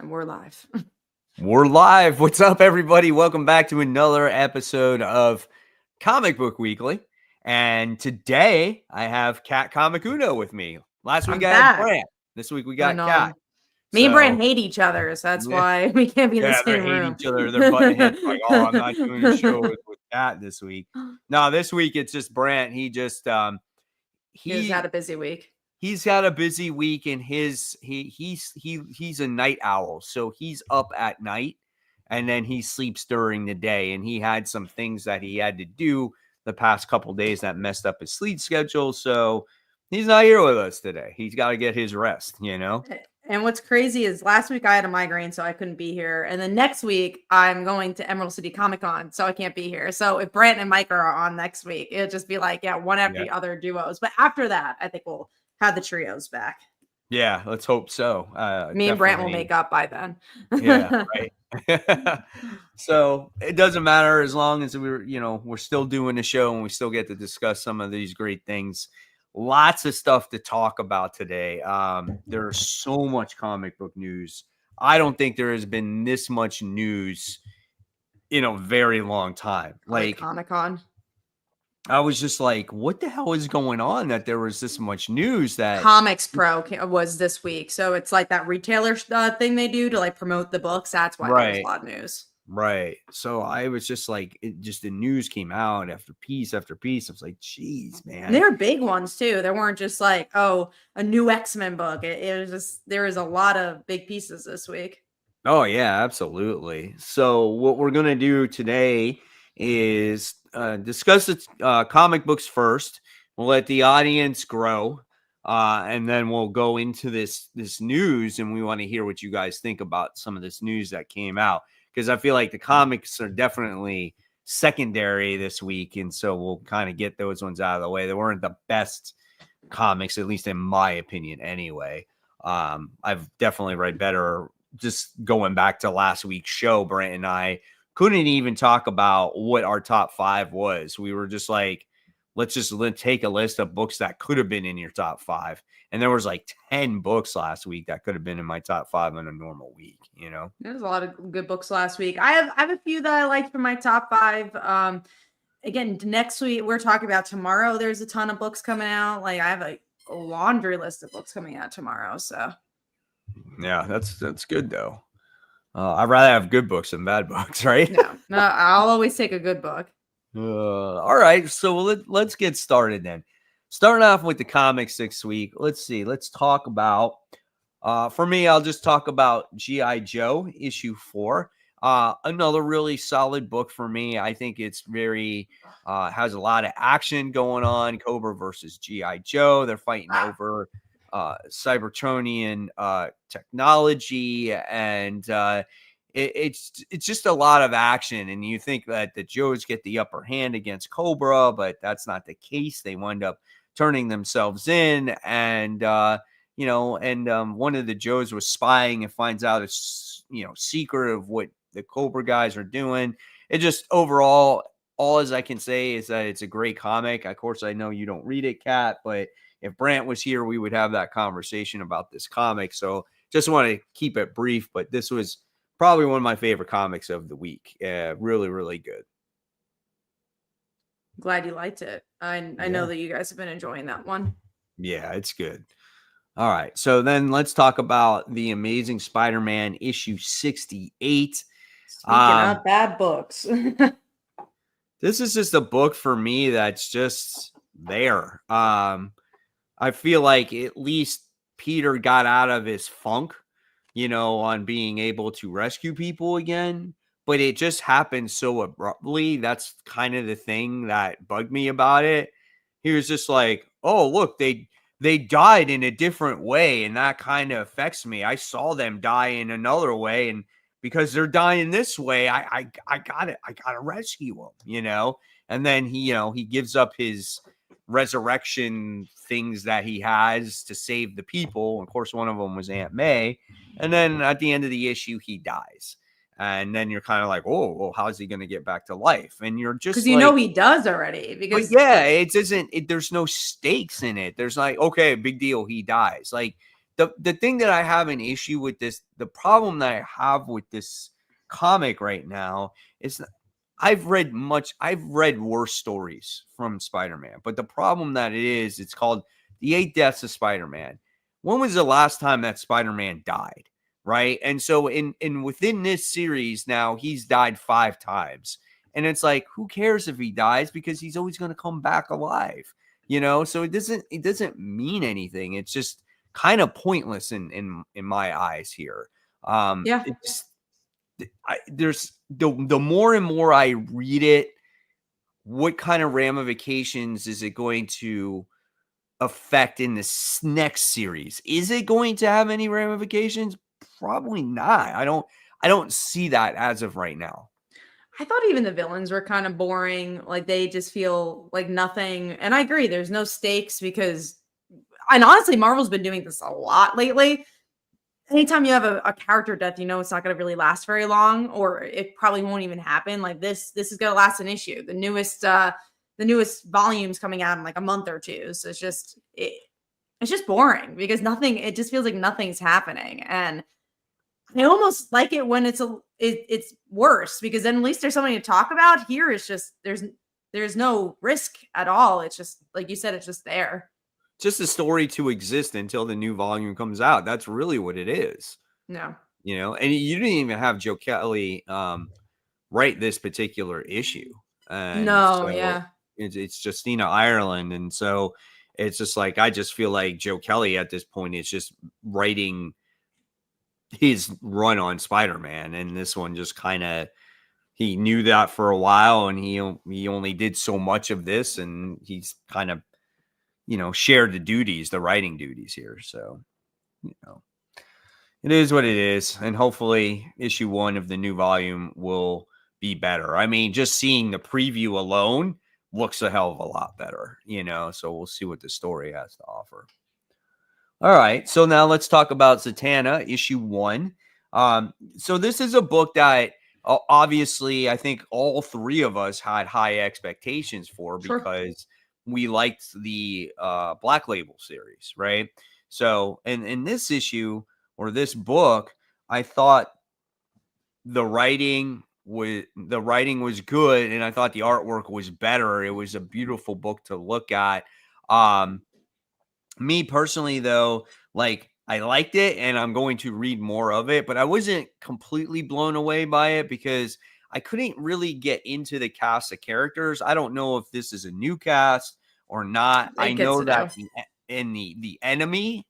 And we're live. We're live. What's up, everybody? Welcome back to another episode of Comic Book Weekly. And today I have Cat Comic Uno with me. Last week I had Brant. This week we got Cat. Me and Brant hate each other, so that's why we can't be in the same room. They hate each other. They're butting heads like, oh, I'm not doing a show with Cat this week. No, this week it's just Brant. He just he's had a busy week. He's had a busy week, and he's a night owl, so he's up at night, and then he sleeps during the day. And he had some things that he had to do the past couple of days that messed up his sleep schedule. So he's not here with us today. He's got to get his rest, you know. And what's crazy is last week I had a migraine, so I couldn't be here. And then next week I'm going to Emerald City Comic Con, so I can't be here. So if Brant and Mike are on next week, it'll just be like, one after the other duos. But after that, I think we'll have the trios back. Yeah, let's hope so. Me and Brant will make up by then. Yeah, right. So it doesn't matter as long as we're still doing the show and we still get to discuss some of these great things. Lots of stuff to talk about today. There's so much comic book news. I don't think there has been this much news in a very long time. Like Comic-Con. I was just like, what the hell is going on that there was this much news that Comics Pro was this week. So it's like that retailer thing they do to like promote the books. That's why there's a lot of news. Right. So I was just like, the news came out after piece after piece. I was like, geez, man. And they were big ones too. They weren't just like, a new X-Men book. It was just, there was a lot of big pieces this week. Oh yeah, absolutely. So what we're going to do today is discuss the comic books first. We'll let the audience grow, and then we'll go into this news, and we want to hear what you guys think about some of this news that came out, because I feel like the comics are definitely secondary this week, and so we'll kind of get those ones out of the way. They weren't the best comics, at least in my opinion anyway. I've definitely read better. Just going back to last week's show, Brant and I couldn't even talk about what our top 5 was. We were just like, let's take a list of books that could have been in your top 5. And there was like 10 books last week that could have been in my top 5 in a normal week, you know? There's a lot of good books last week. I have a few that I liked from my top 5. Again, next week, we're talking about tomorrow. There's a ton of books coming out. Like I have a laundry list of books coming out tomorrow. So yeah, that's good though. I'd rather have good books than bad books, right? No, I'll always take a good book. All right, so let's get started then. Starting off with the comics this week. Let's see. Let's talk about, for me, I'll just talk about G.I. Joe issue 4. Another really solid book for me. I think it's very, has a lot of action going on. Cobra versus G.I. Joe. They're fighting over Cybertronian technology, and it's just a lot of action. And you think that the Joes get the upper hand against Cobra, but that's not the case. They wind up turning themselves in, and one of the Joes was spying and finds out a secret of what the Cobra guys are doing. It just overall, all as I can say is that it's a great comic. Of course, I know you don't read it, Kat, but if Brant was here, we would have that conversation about this comic. So just want to keep it brief, but this was probably one of my favorite comics of the week. Really, really good. Glad you liked it. I know that you guys have been enjoying that one. Yeah, it's good. All right. So then let's talk about The Amazing Spider-Man issue 68. Speaking of bad books. This is just a book for me that's just there. I feel like at least Peter got out of his funk, on being able to rescue people again, but it just happened so abruptly. That's kind of the thing that bugged me about it. He was just like, oh, look, they died in a different way, and that kind of affects me. I saw them die in another way, and because they're dying this way, I gotta rescue them, And then he gives up his resurrection things that he has to save the people. Of course, one of them was Aunt May. And then at the end of the issue, he dies. And then you're kind of like, oh, well, how's he going to get back to life? And you're just because he does already. Because it isn't. There's no stakes in it. There's like, okay, big deal. He dies. Like the thing that I have an issue with this, the problem that I have with this comic right now is I've read worse stories from Spider-Man, but the problem that it is, it's called The 8 Deaths of Spider-Man. When was the last time that Spider-Man died? Right. And so within this series now, he's died 5 times. And it's like, who cares if he dies, because he's always going to come back alive, so it doesn't mean anything. It's just kind of pointless in my eyes here. Yeah. There's the more and more I read it, what kind of ramifications is it going to affect in this next series? Is it going to have any ramifications? Probably not. I don't see that as of right now. I thought even the villains were kind of boring. Like, they just feel like nothing. And I agree, there's no stakes because, and honestly, Marvel's been doing this a lot lately. Anytime you have a character death, it's not going to really last very long, or it probably won't even happen. Like, this is going to last an issue. The newest volume's coming out in like a month or two. So it's just boring because it just feels like nothing's happening. And I almost like it when it's worse, because then at least there's something to talk about. Here it's just there's no risk at all. It's just, like you said, it's just there. Just a story to exist until the new volume comes out. That's really what it is. No. And you didn't even have Joe Kelly write this particular issue. And no, yeah. It's Justina Ireland. And so it's just like, I just feel like Joe Kelly at this point is just writing his run on Spider-Man, and this one just kind of, he knew that for a while, and he only did so much of this, and he's kind of shared the writing duties here. So it is what it is, and hopefully issue 1 of the new volume will be better. I mean, just seeing the preview alone looks a hell of a lot better, so we'll see what the story has to offer. All right, so now let's talk about Zatanna, issue 1. So this is a book that obviously I think all 3 of us had high expectations for, because we liked the Black Label series, right? So in this issue, or this book, I thought the writing was good, and I thought the artwork was better. It was a beautiful book to look at. Me personally, though, like, I liked it, and I'm going to read more of it, but I wasn't completely blown away by it because I couldn't really get into the cast of characters. I don't know if this is a new cast or not. I know that the enemy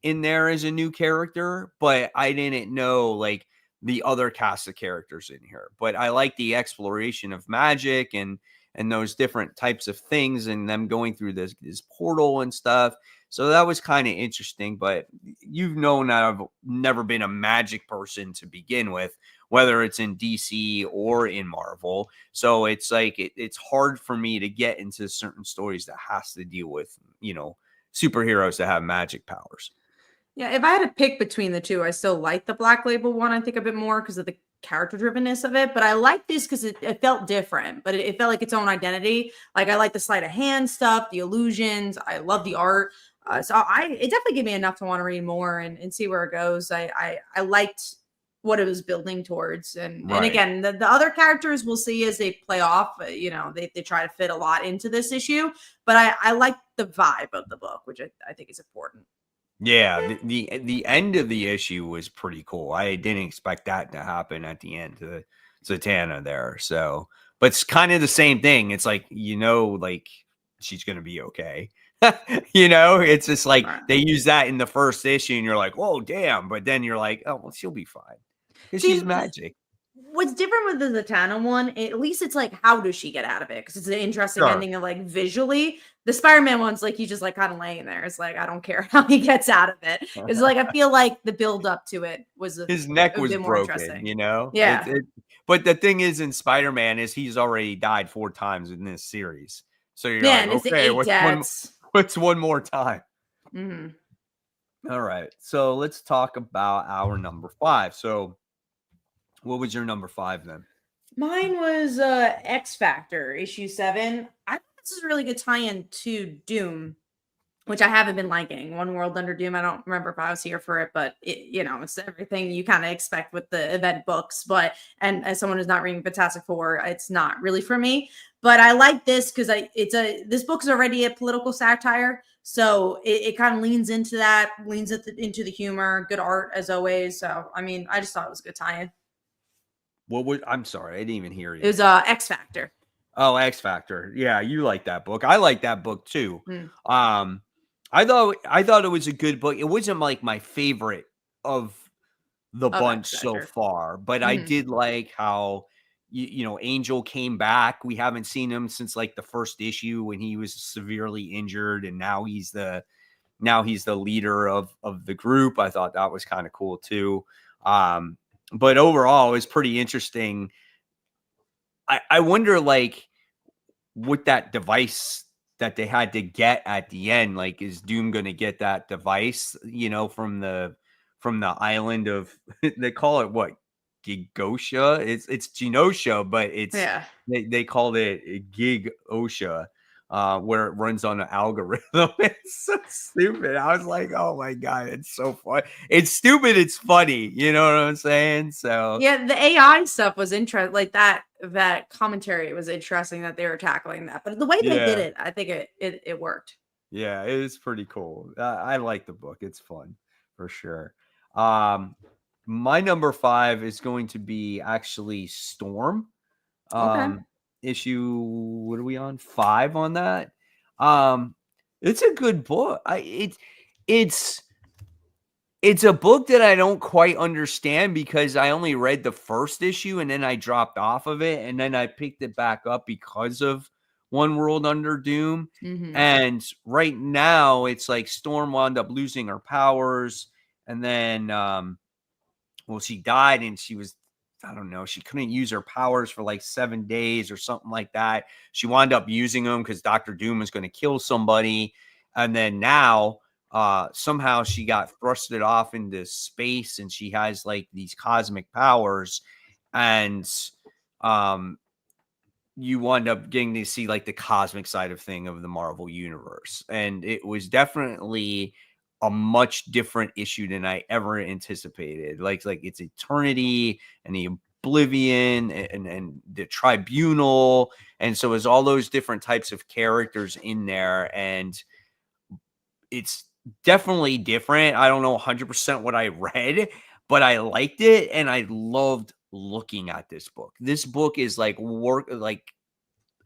in there is a new character, but I didn't know like the other cast of characters in here. But I like the exploration of magic and those different types of things, and them going through this portal and stuff. So that was kind of interesting, but you've known that I've never been a magic person to begin with, whether it's in DC or in Marvel. So it's like, it's hard for me to get into certain stories that has to deal with, superheroes that have magic powers. Yeah, if I had to pick between the two, I still like the Black Label one, I think, a bit more because of the character drivenness of it. But I like this because it felt different, but it felt like its own identity. Like, I like the sleight of hand stuff, the illusions. I love the art. So it definitely gave me enough to want to read more and see where it goes. I liked what it was building towards. And again, the other characters we'll see as they play off. They try to fit a lot into this issue, but I like the vibe of the book, which I think is important. Yeah, the end of the issue was pretty cool. I didn't expect that to happen at the end to Zatanna there. So, but it's kind of the same thing. It's like, like, she's going to be okay. It's just like they use that in the first issue and you're like, oh, damn. But then you're like, oh, well, she'll be fine because she's magic. What's different with the Zatanna one, at least it's like, how does she get out of it? Because it's an interesting ending of like visually. The Spider-Man one's like, he's just like kind of laying there. It's like, I don't care how he gets out of it. It's like, I feel like the build up to it was his neck was broken, Yeah. But the thing is, in Spider-Man, is he's already died 4 times in this series. So you're like, okay, what's one more time? Mm-hmm. All right. So let's talk about our number 5. So what was your number 5 then? Mine was X Factor issue 7. I thought this is a really good tie-in to Doom. which I haven't been liking. One World Under Doom. I don't remember if I was here for it, but it's everything you kind of expect with the event books. But and as someone who's not reading Fantastic Four, it's not really for me. But I like this because this book is already a political satire, so it kind of leans into that, into the humor, good art as always. So I mean, I just thought it was a good tie-in. I'm sorry, I didn't even hear you. It was X Factor. Oh, X Factor. Yeah, you like that book. I like that book too. Mm. I thought it was a good book. It wasn't like my favorite of the bunch so far, but I did like how Angel came back. We haven't seen him since like the first issue when he was severely injured, and now he's the leader of the group. I thought that was kind of cool too. But overall, it was pretty interesting. I wonder, like, with that device that they had to get at the end, like, is Doom going to get that device, from the island of, they call it what? Gigosha? It's Genosha, but they called it Gig Osha. Where it runs on an algorithm. It's so stupid. I was like, oh my God, it's so fun. It's stupid. It's funny. You know what I'm saying? So yeah, the AI stuff was interesting. Like that commentary was interesting that they were tackling that. But the way they did it, I think it worked. Yeah, it is pretty cool. I like the book. It's fun for sure. My number 5 is going to be actually Storm. Okay. Issue, what are we on? 5 on that. It's a good book. It's a book that I don't quite understand because I only read the first issue and then I dropped off of it, and then I picked it back up because of One World Under Doom. And right now it's like Storm wound up losing her powers, and then she died, and she was, I don't know, she couldn't use her powers for like 7 days or something like that. She wound up using them because Dr. Doom was going to kill somebody. And then now somehow she got thrusted off into space, and she has like these cosmic powers. And you wind up getting to see like the cosmic side of thing of the Marvel universe. And it was definitely a much different issue than I ever anticipated. Like it's Eternity and the Oblivion and the Tribunal. And so it's all those different types of characters in there. And it's definitely different. I don't know 100% what I read, but I liked it. And I loved looking at this book. This book is like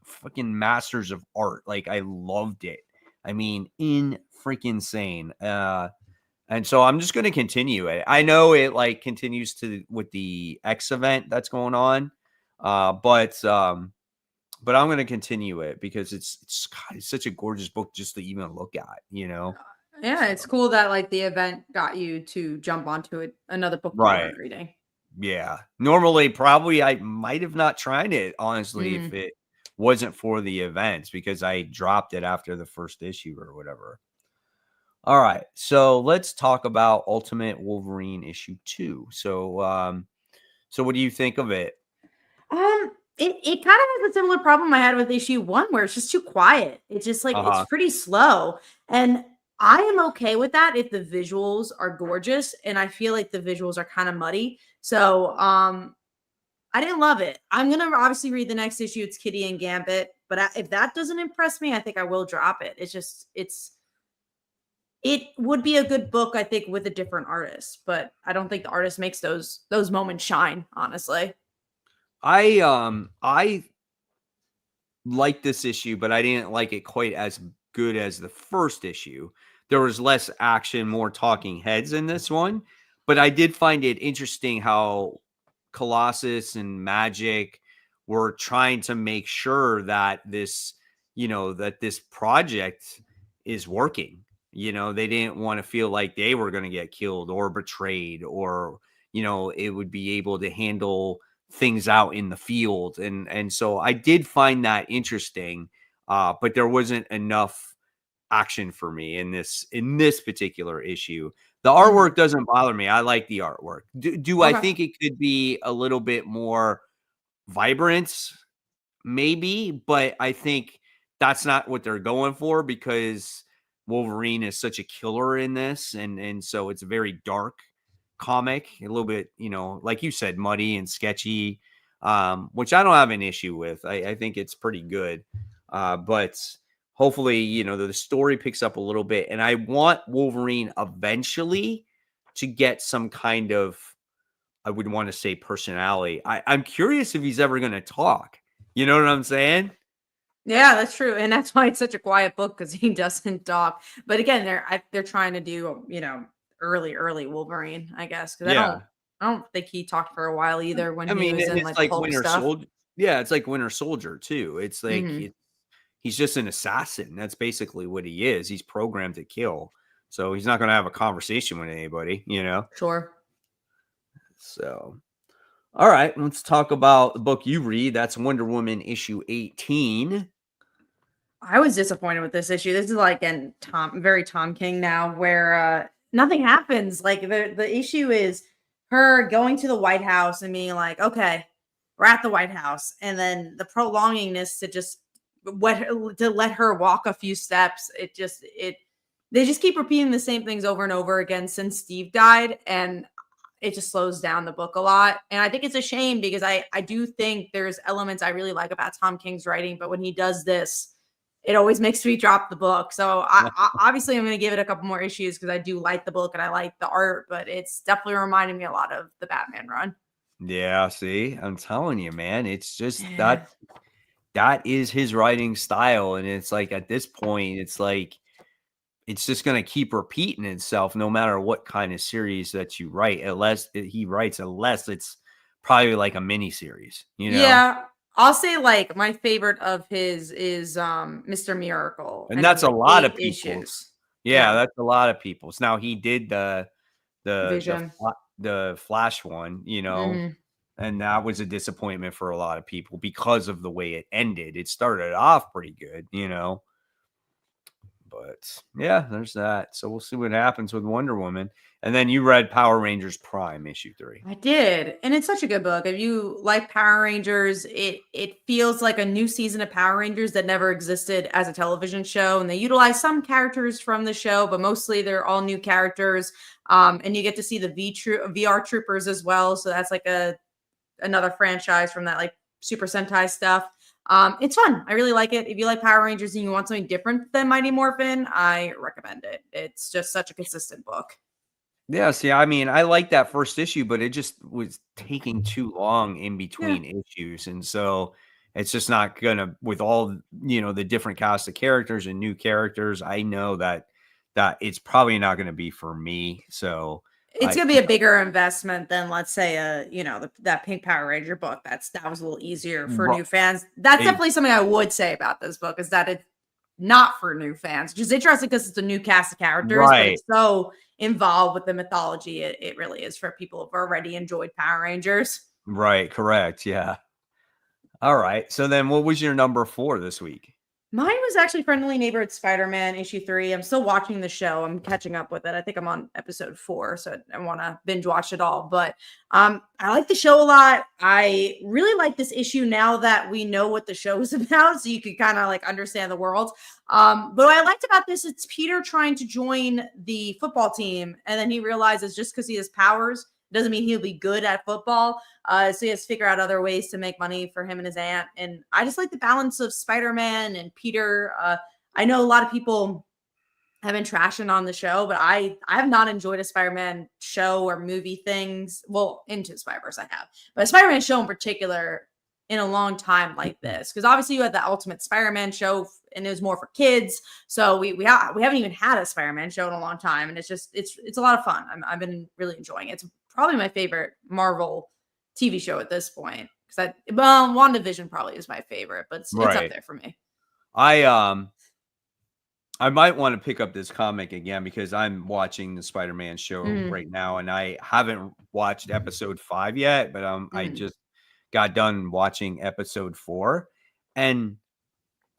fucking masters of art. Like, I loved it. I mean, in freaking insane. And so I'm just going to continue it. I know it like continues with the X event that's going on. But I'm going to continue it because it's such a gorgeous book just to even look at, Yeah, So, it's cool that like the event got you to jump onto it, another book you weren't reading. Yeah. Normally, probably I might have not tried it, honestly, if it wasn't for the events, because I dropped it after the first issue or whatever. All right, so let's talk about Ultimate Wolverine issue 2. So what do you think of it? It kind of has a similar problem I had with issue 1, where it's just too quiet. It's just like it's pretty slow, and I am okay with that if the visuals are gorgeous, and I feel like the visuals are kind of muddy. So I didn't love it. I'm gonna obviously read the next issue. It's Kitty and Gambit, but if that doesn't impress me, I think I will drop it. It would be a good book, I think, with a different artist, but I don't think the artist makes those moments shine, honestly. I like this issue, but I didn't like it quite as good as the first issue. There was less action, more talking heads in this one, but I did find it interesting how Colossus and Magic were trying to make sure that this project is working. They didn't want to feel like they were going to get killed or betrayed, or it would be able to handle things out in the field. And so I did find that interesting, but there wasn't enough action for me in this particular issue. The artwork doesn't bother me. I like the artwork. Do I think it could be a little bit more vibrant? Maybe, but I think that's not what they're going for, because Wolverine is such a killer in this, and so it's a very dark comic, a little bit, like you said, muddy and sketchy, which I don't have an issue with. I think it's pretty good, but hopefully, the story picks up a little bit, and I want Wolverine eventually to get some kind of, I would want to say, personality. I'm curious if he's ever going to talk. You know what I'm saying? Yeah, that's true, and that's why it's such a quiet book, because he doesn't talk. But again, they're trying to do early Wolverine, I guess, because I don't think he talked for a while either when he was and in it's like the like Hulk Winter stuff. Soldier. Yeah, it's like Winter Soldier too. It's like Mhm. he's just an assassin. That's basically what he is. He's programmed to kill. So he's not going to have a conversation with anybody, Sure. So, all right, let's talk about the book you read. That's Wonder Woman issue 18. I was disappointed with this issue. This is like very Tom King now, where nothing happens. Like the issue is her going to the White House and being like, okay, we're at the White House, and then the prolongingness to just let her walk a few steps. They just keep repeating the same things over and over again since Steve died, and it just slows down the book a lot. And I think it's a shame, because I do think there's elements I really like about Tom King's writing, but when he does this, it always makes me drop the book. So obviously I'm going to give it a couple more issues, because I do like the book and I like the art, but it's definitely reminding me a lot of the Batman run. Yeah, see, I'm telling you, man, it's just Yeah. that is his writing style. And it's like, at this point, it's like, it's just going to keep repeating itself no matter what kind of series that you write, unless it's probably like a mini series, Yeah. I'll say like my favorite of his is Mr. Miracle, and and it that's was a like lot 8 of people's. issues. Yeah, Yeah. that's a lot of people's. Now he did the Vision. the Flash one, Mhm. and that was a disappointment for a lot of people because of the way it ended. It started off pretty good, but yeah, there's that. So we'll see what happens with Wonder Woman. And then you read Power Rangers Prime issue 3. I did, and it's such a good book. If you like Power Rangers, it feels like a new season of Power Rangers that never existed as a television show, and they utilize some characters from the show, but mostly they're all new characters. And you get to see the VR Troopers as well, so that's like another franchise from that like Super Sentai stuff. It's fun. I really like it. If you like Power Rangers and you want something different than Mighty Morphin, I recommend it. It's just such a consistent book. Yeah, see, I mean, I like that first issue, but it just was taking too long in Yeah. between issues. And so it's just not gonna, with all, the different cast of characters and new characters, I know that it's probably not gonna be for me. So It's gonna be a bigger investment than, let's say, that Pink Power Ranger book. That was a little easier for ru- new fans. That's it- definitely something I would say about this book, is that it's not for new fans, which is interesting because it's a new cast of characters, but right, it's so involved with the mythology. It really is for people who've already enjoyed Power Rangers. right, correct. Yeah. All right. So then what was your number 4 this week? Mine was actually Friendly Neighborhood Spider-Man issue 3. I'm still watching the show. I'm catching up with it. I think I'm on episode 4, so I want to binge watch it all. But I like the show a lot. I really like this issue now that we know what the show is about, so you can kind of like understand the world. But what I liked about this, it's Peter trying to join the football team, and then he realizes just because he has powers doesn't mean he'll be good at football. So he has to figure out other ways to make money for him and his aunt. And I just like the balance of Spider-Man and Peter. I know a lot of people have been trashing on the show, but I have not enjoyed a Spider-Man show or movie things. Well, Into Spider-Verse I have, but a Spider-Man show in particular in a long time like this. Because obviously you had the Ultimate Spider-Man show, and it was more for kids. So we haven't even had a Spider-Man show in a long time, and it's a lot of fun. I've been really enjoying it. It's probably my favorite Marvel TV show at this point, because WandaVision probably is my favorite, but it's up Right. there for me. I might want to pick up this comic again because I'm watching the Spider-Man show Mm, right now, and I haven't watched episode 5 yet, but I mm. just got done watching episode 4, and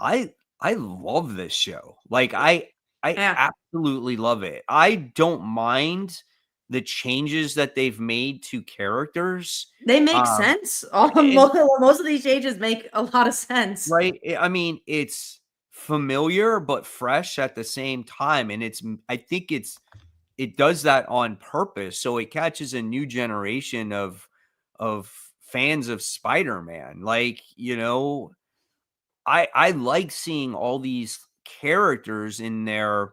I love this show. Like I Yeah, absolutely love it. I don't mind the changes that they've made to characters. they make Um, sense. and Most of these changes make a lot of sense. right, I mean, it's familiar but fresh at the same time. And I think it does that on purpose. So it catches a new generation of fans of Spider-Man. Like, I like seeing all these characters in their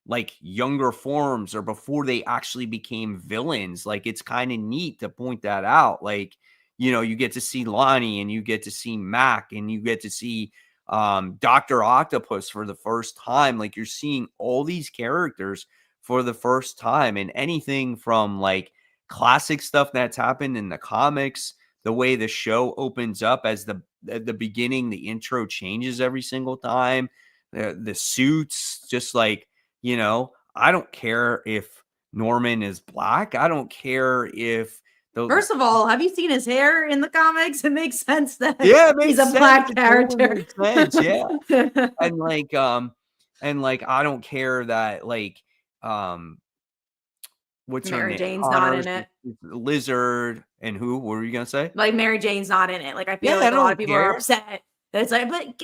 like younger forms or before they actually became villains. Like, it's kind of neat to point that out. Like, you get to see Lonnie and you get to see Mac and you get to see Dr. Octopus for the first time. Like, you're seeing all these characters for the first time, and anything from like classic stuff that's happened in the comics, the way the show opens up at the beginning, the intro changes every single time. The suits, just like, I don't care if Norman is black. I don't care if First of all, have you seen his hair in the comics? It makes sense that it makes he's a sense. black It totally character. makes sense, yeah. And like I don't care that like what's her Mary name? Jane's not Connors in it. is Lizard, and who? What were you gonna say? Like Mary Jane's not in it. Like I feel Yeah, like I a lot don't of people are care. upset that it's like, but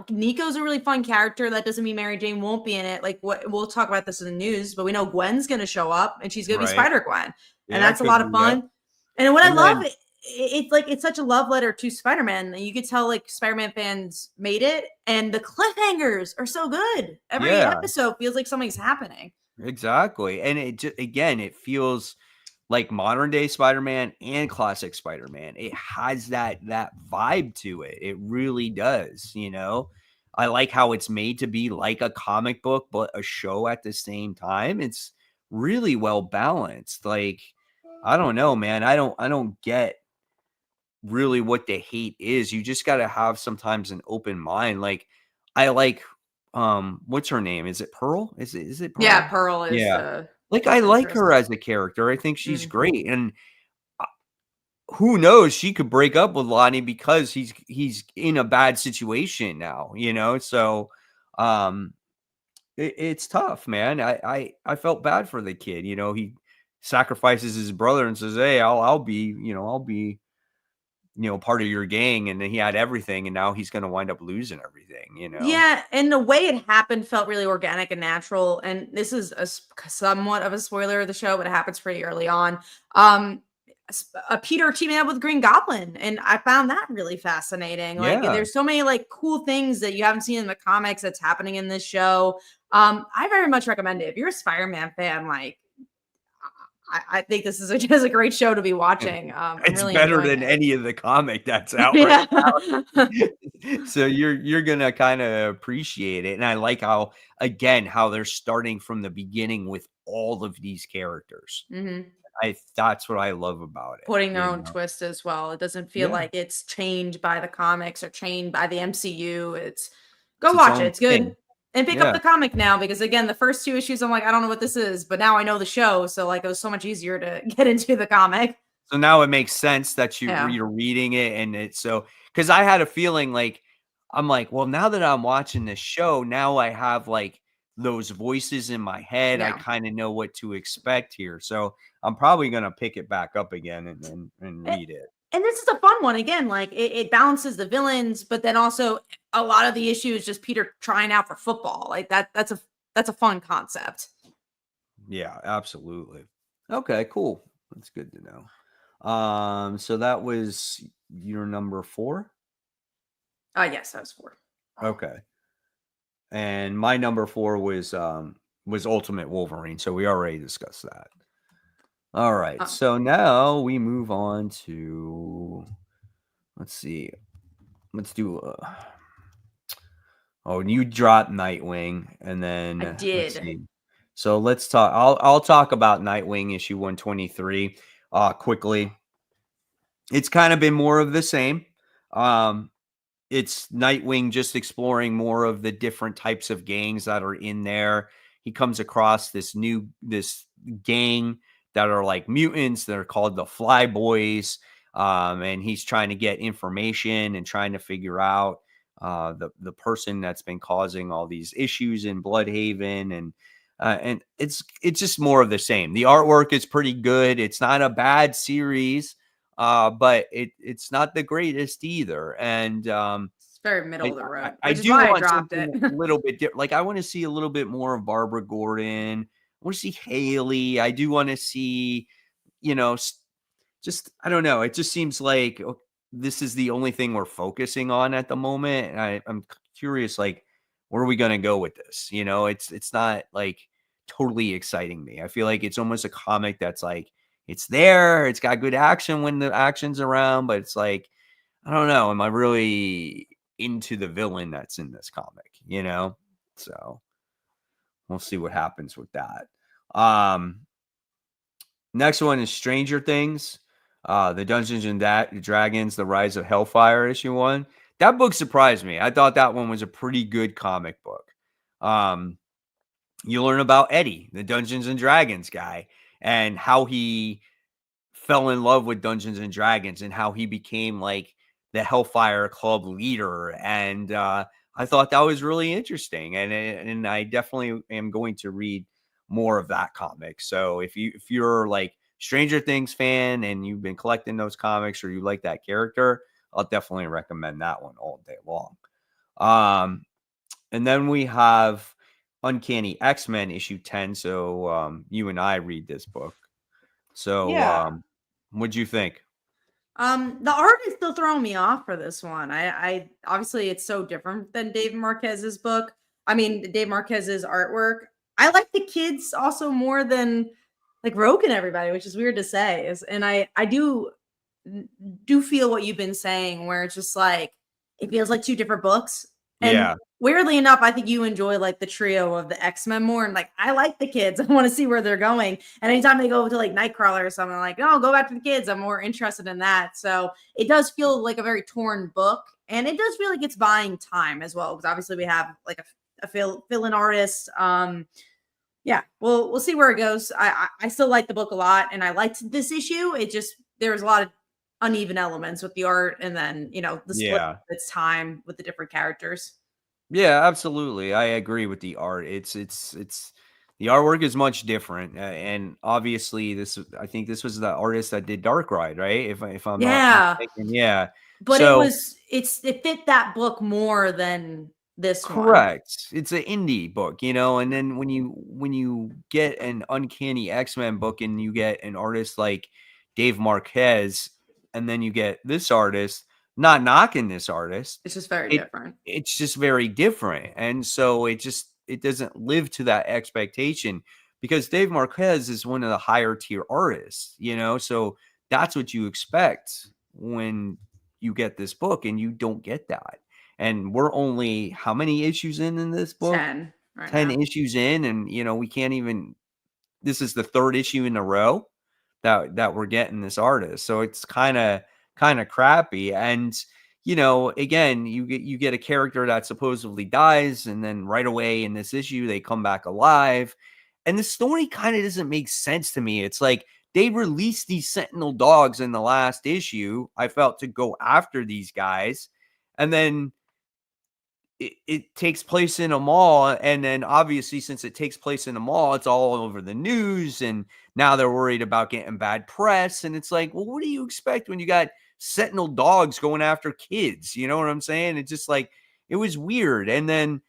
Nico's a really fun character. That doesn't mean Mary Jane won't be in it. Like we'll talk about this in the news, but we know Gwen's gonna show up and she's gonna be Right. Spider-Gwen. And Yeah, that's a could lot of be, yeah. fun. And what I And love, then it's like it's such a love letter to Spider-Man. You could tell like Spider-Man fans made it, and the cliffhangers are so good. Every Yeah. episode feels like something's happening. Exactly. And it just, again, it feels like modern day Spider-Man and classic Spider-Man. It has that vibe to it. It really does, I like how it's made to be like a comic book but a show at the same time. It's really well balanced. Like, I don't know, man. I don't get really what the hate is. You just got to have sometimes an open mind. Like, I like what's her name? Is it Pearl? Is it Pearl? Yeah, Pearl is Yeah. the Like, I like interest. her as a character. I think she's Mhm. great. And who knows, she could break up with Lonnie because he's in a bad situation now, So it's tough, man. I felt bad for the kid. He sacrifices his brother and says, "Hey, I'll be part of your gang," and then he had everything, and now he's going to wind up losing everything. Yeah, and the way it happened felt really organic and natural. And this is somewhat of a spoiler of the show, but it happens pretty early on. Peter teaming up with Green Goblin, and I found that really fascinating. Like, Yeah. there's so many like cool things that you haven't seen in the comics that's happening in this show. I very much recommend it if you're a Spider-Man fan. Like, I think this is just a great show to be watching. I'm It's really better enjoying than it. any of the comic that's out right now. Yeah. So you're gonna kind of appreciate it. And I like how they're starting from the beginning with all of these characters. Mhm. That's what I love about it. Putting their own twist as well. It doesn't feel Yeah. like it's chained by the comics or chained by the MCU. Go It's its watch it. own It's good. thing. And pick up Yeah. the comic now, because again, the first 2 issues, I'm like, I don't know what this is, but now I know the show, so like it was so much easier to get into the comic. So now it makes sense that Yeah. you're reading it, and it's so, because I had a feeling like, I'm like, well, now that I'm watching this show, now I have like those voices in my head. I Yeah. kind of know what to expect here. So I'm probably gonna pick it back up again and read it. And this is a fun one. Again, like it balances the villains, but then also a lot of the issue is just Peter trying out for football. Like that's a fun concept. Yeah, absolutely. Okay, cool. That's good to know. So that was your number 4? Yes, that was 4. Okay. And my number 4 was Ultimate Wolverine. So we already discussed that. All right. So now we move on to, let's see. Let's do you dropped Nightwing, and then I did. Let's see. So let's talk. I'll talk about Nightwing issue 123 quickly. It's kind of been more of the same. It's Nightwing just exploring more of the different types of gangs that are in there. He comes across this gang that are like mutants. They're called the Fly Boys. And he's trying to get information and trying to figure out the person that's been causing all these issues in Bloodhaven, and it's just more of the same. The artwork is pretty good. It's not a bad series, but it's not the greatest either. And very middle of the road, I which is do why I want dropped something it. a little bit different. Like I want to see a little bit more of Barbara Gordon. I want to see Haley. I do want to see, just I don't know. It just seems like this is the only thing we're focusing on at the moment. And I'm curious, like, where are we going to go with this? It's not like totally exciting me. I feel like it's almost a comic that's like it's there. It's got good action when the action's around, but it's like I don't know. Am I really into the villain that's in this comic? So we'll see what happens with that. Next one is Stranger Things, the Dungeons and Dragons, The Rise of Hellfire issue 1. That book surprised me. I thought that one was a pretty good comic book. You learn about Eddie, the Dungeons and Dragons guy, and how he fell in love with Dungeons and Dragons and how he became like the Hellfire Club leader. And I thought that was really interesting. And I definitely am going to read more of that comic. So if you're like Stranger Things fan and you've been collecting those comics or you like that character, I'll definitely recommend that one all day long. And then we have Uncanny X-Men issue 10. So you and I read this book. So what'd you think? The art is still throwing me off for this one. I obviously it's so different than Dave Marquez's book. I mean, Dave Marquez's artwork. I like the kids also more than like Rogue and everybody, which is weird to say. And I do feel what you've been saying, where it's just like it feels like two different books. And weirdly enough, I think you enjoy like the trio of the X-Men more. And like I like the kids. I want to see where they're going. And anytime they go to like Nightcrawler or something, like, no, go back to the kids. I'm more interested in that. So it does feel like a very torn book. And it does feel like it's buying time as well. Because obviously we have like a fill-in artist. Yeah, we'll see where it goes. I still like the book a lot, and I liked this issue. It just there was a lot of uneven elements with the art, and then the split of its time with the different characters. Yeah, absolutely. I agree with the art. It's the artwork is much different, and obviously I think this was the artist that did Dark Ride, right? If I'm not mistaken, yeah. But it fit that book more than this one. Correct. It's an indie book, and then when you get an Uncanny X-Men book and you get an artist like Dave Marquez, and then you get this artist, not knocking this artist. It's just very different. It's just very different. And so it doesn't live to that expectation because Dave Marquez is one of the higher tier artists, so that's what you expect when you get this book, and you don't get that. And we're only how many issues in this book? 10. Right 10 now. issues in, and we can't even. This is the third issue in a row that we're getting this artist, so it's kind of crappy. And again, you get a character that supposedly dies, and then right away in this issue they come back alive, and the story kind of doesn't make sense to me. It's like they released these Sentinel dogs in the last issue, I felt, to go after these guys, and then it takes place in a mall, and then obviously since it takes place in a mall, it's all over the news, and now they're worried about getting bad press. And it's like, well, what do you expect when you got Sentinel dogs going after kids? You know what I'm saying? It's just like it was weird. And then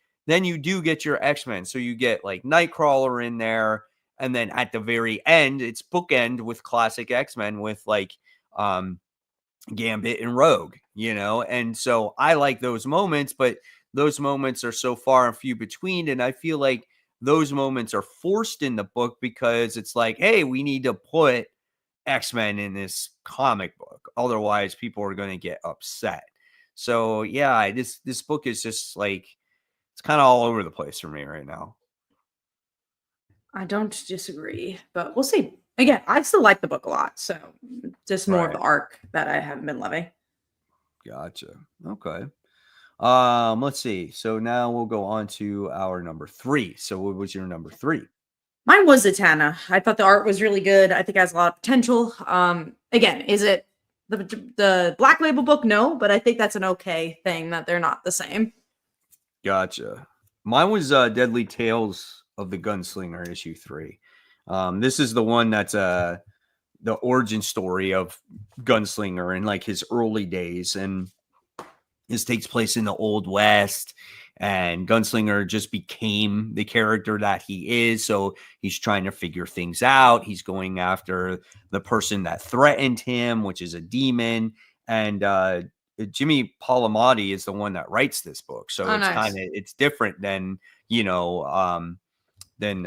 you do get your X-Men, so you get like Nightcrawler in there, and then at the very end it's bookend with classic X-Men with like Gambit and Rogue, and so I like those moments, but those moments are so far and few between. And I feel like those moments are forced in the book because it's like, hey, we need to put X-Men in this comic book. Otherwise, people are going to get upset. So, yeah, this book is just like, it's kind of all over the place for me right now. I don't disagree, but we'll see. Again, I still like the book a lot. So, just more of the arc that I haven't been loving. Gotcha. Okay. Let's see. So now we'll go on to our number 3. So what was your number 3? Mine was Zatanna. I thought the art was really good. I think it has a lot of potential. Again, is it the Black Label book? No, but I think that's an okay thing that they're not the same. Gotcha. Mine was Deadly Tales of the Gunslinger issue 3. This is the one that's the origin story of Gunslinger in like his early days, and This takes place in the Old West, and Gunslinger just became the character that he is. So he's trying to figure things out. He's going after the person that threatened him, which is a demon. And Jimmy Palmiotti is the one that writes this book. So it's nice. it's different than, you know, than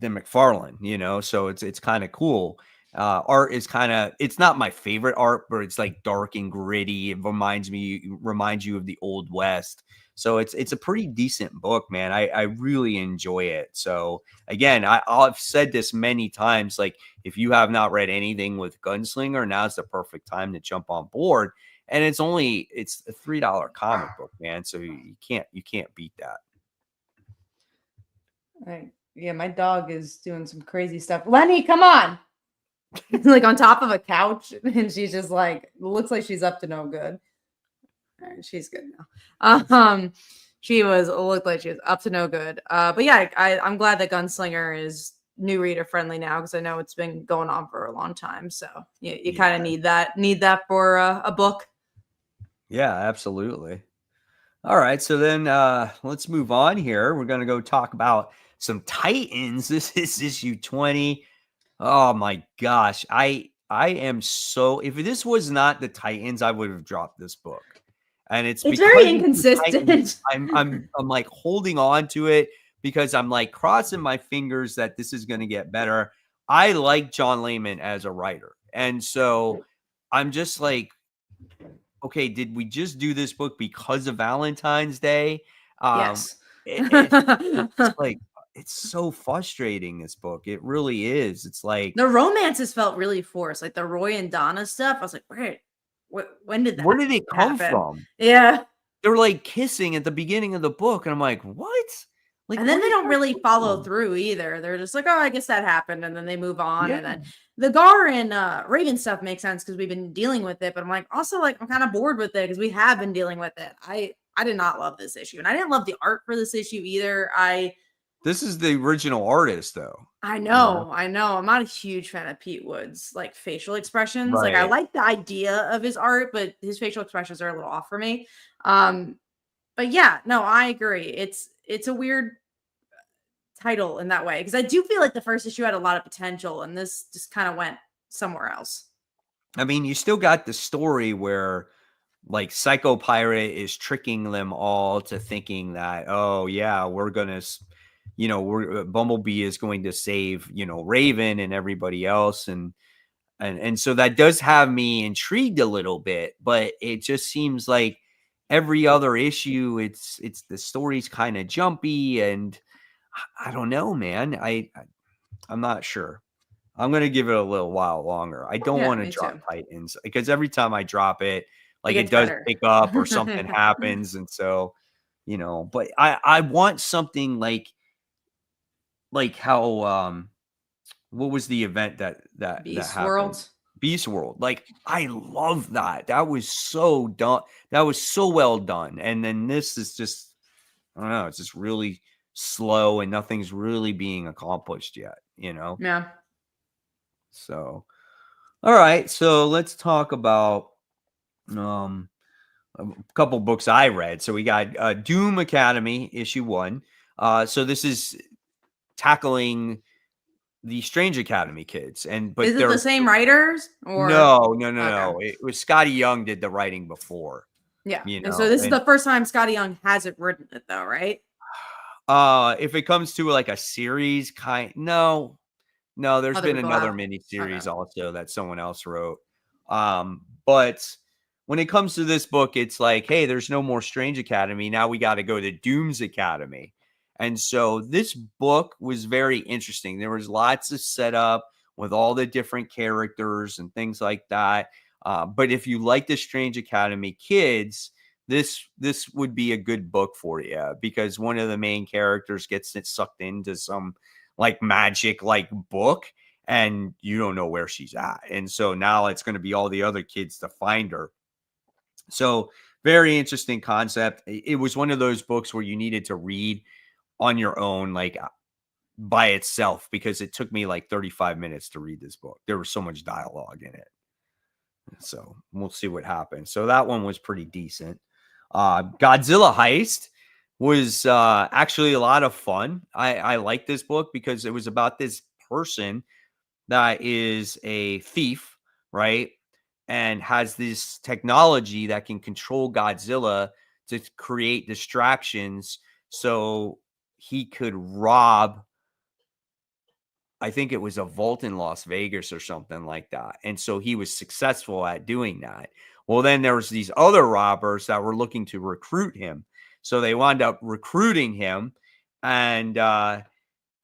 McFarlane, you know, so it's kind of cool. Art is kind of, it's not my favorite art, but it's like dark and gritty. It reminds you of the Old West. So it's a pretty decent book, man. I really enjoy it. So again, I've said this many times, like if you have not read anything with Gunslinger, now's the perfect time to jump on board. And it's a $3 comic book, man. So you can't beat that. Right. Yeah, my dog is doing some crazy stuff. Lenny, come on. Like on top of a couch, and she's just like, looks like she's up to no good. All right, she's good now. Looked like she was up to no good. But yeah, I'm glad that Gunslinger is new reader friendly now, because I know it's been going on for a long time. So you kind of need that for a book. Yeah, absolutely. All right, so then let's move on here. We're going to go talk about some Titans. This is issue 20. Oh my gosh. I am so, if this was not the Titans, I would have dropped this book. And it's very inconsistent. I'm like holding on to it because I'm like crossing my fingers that this is going to get better. I like John Layman as a writer. And so I'm just like, okay, did we just do this book because of Valentine's Day? Yes. It's like, it's so frustrating, this book. It really is. It's like the romances felt really forced, like the Roy and Donna stuff. I was like, when did that? Where did it come from? Yeah. They were like kissing at the beginning of the book. And I'm like, what? Like, and then they don't really follow through either. They're just like, oh, I guess that happened. And then they move on. Yeah. And then the Gar and Raven stuff makes sense because we've been dealing with it. But I'm like, also, like, I'm kind of bored with it because we have been dealing with it. I did not love this issue. And I didn't love the art for this issue either. This is the original artist, though. I know. I'm not a huge fan of Pete Wood's like facial expressions. Right. Like I like the idea of his art, but his facial expressions are a little off for me. But yeah, no, I agree. It's a weird title in that way, because I do feel like the first issue had a lot of potential, and this just kind of went somewhere else. I mean, you still got the story where like Psycho Pirate is tricking them all to thinking that, oh yeah, we're gonna, you know, Bumblebee is going to save, you know, Raven and everybody else, and so that does have me intrigued a little bit, but it just seems like every other issue, it's the story's kind of jumpy, and I don't know, man. I'm not sure. I'm gonna give it a little while longer. I don't want to drop Titans because every time I drop it, like it does pick up or something happens, and so, you know. But I want something like how what was the event that Beast happened? World? Beast World. Like I love that. That was so done. That was so well done. And then this is just, I don't know. It's just really slow and nothing's really being accomplished yet. You know? Yeah. So, all right. So let's talk about a couple books I read. So we got Doom Academy issue 1. So this is tackling the Strange Academy kids, but is it the same writers? Or no. It was Scotty Young did the writing before. Yeah, you know, and so this is the first time Scotty Young hasn't written it, though, right? If it comes to like a series, no. There's been another mini series also that someone else wrote. But when it comes to this book, it's like, hey, there's no more Strange Academy. Now we got to go to Doom's Academy. And so this book was very interesting. There was lots of setup with all the different characters and things like that. But if you like the Strange Academy kids, this would be a good book for you, because one of the main characters gets sucked into some like magic like book, and you don't know where she's at. And so now it's going to be all the other kids to find her. So very interesting concept. It was one of those books where you needed to read on your own, like by itself, because it took me like 35 minutes to read this book. There was so much dialogue in it. So we'll see what happens. So that one was pretty decent. Godzilla Heist was actually a lot of fun. I like this book because it was about this person that is a thief, right? And has this technology that can control Godzilla to create distractions so he could rob, I think it was a vault in Las Vegas or something like that. And so he was successful at doing that. Well, then there was these other robbers that were looking to recruit him. So they wound up recruiting him, and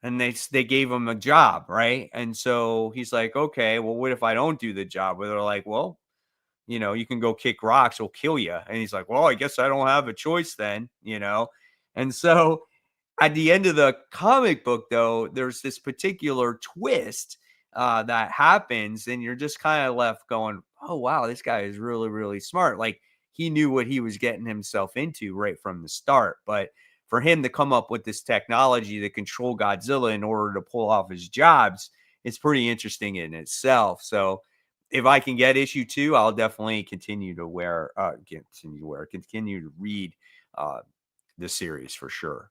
they gave him a job, right? And so he's like, okay, well, what if I don't do the job? Well, they're like, well, you can go kick rocks, we'll kill you. And he's like, well, I guess I don't have a choice then. And so at the end of the comic book, though, there's this particular twist that happens, and you're just kind of left going, oh, wow, this guy is really, really smart. Like, he knew what he was getting himself into right from the start. But for him to come up with this technology to control Godzilla in order to pull off his jobs, it's pretty interesting in itself. So if I can get issue 2, I'll definitely continue to read the series for sure.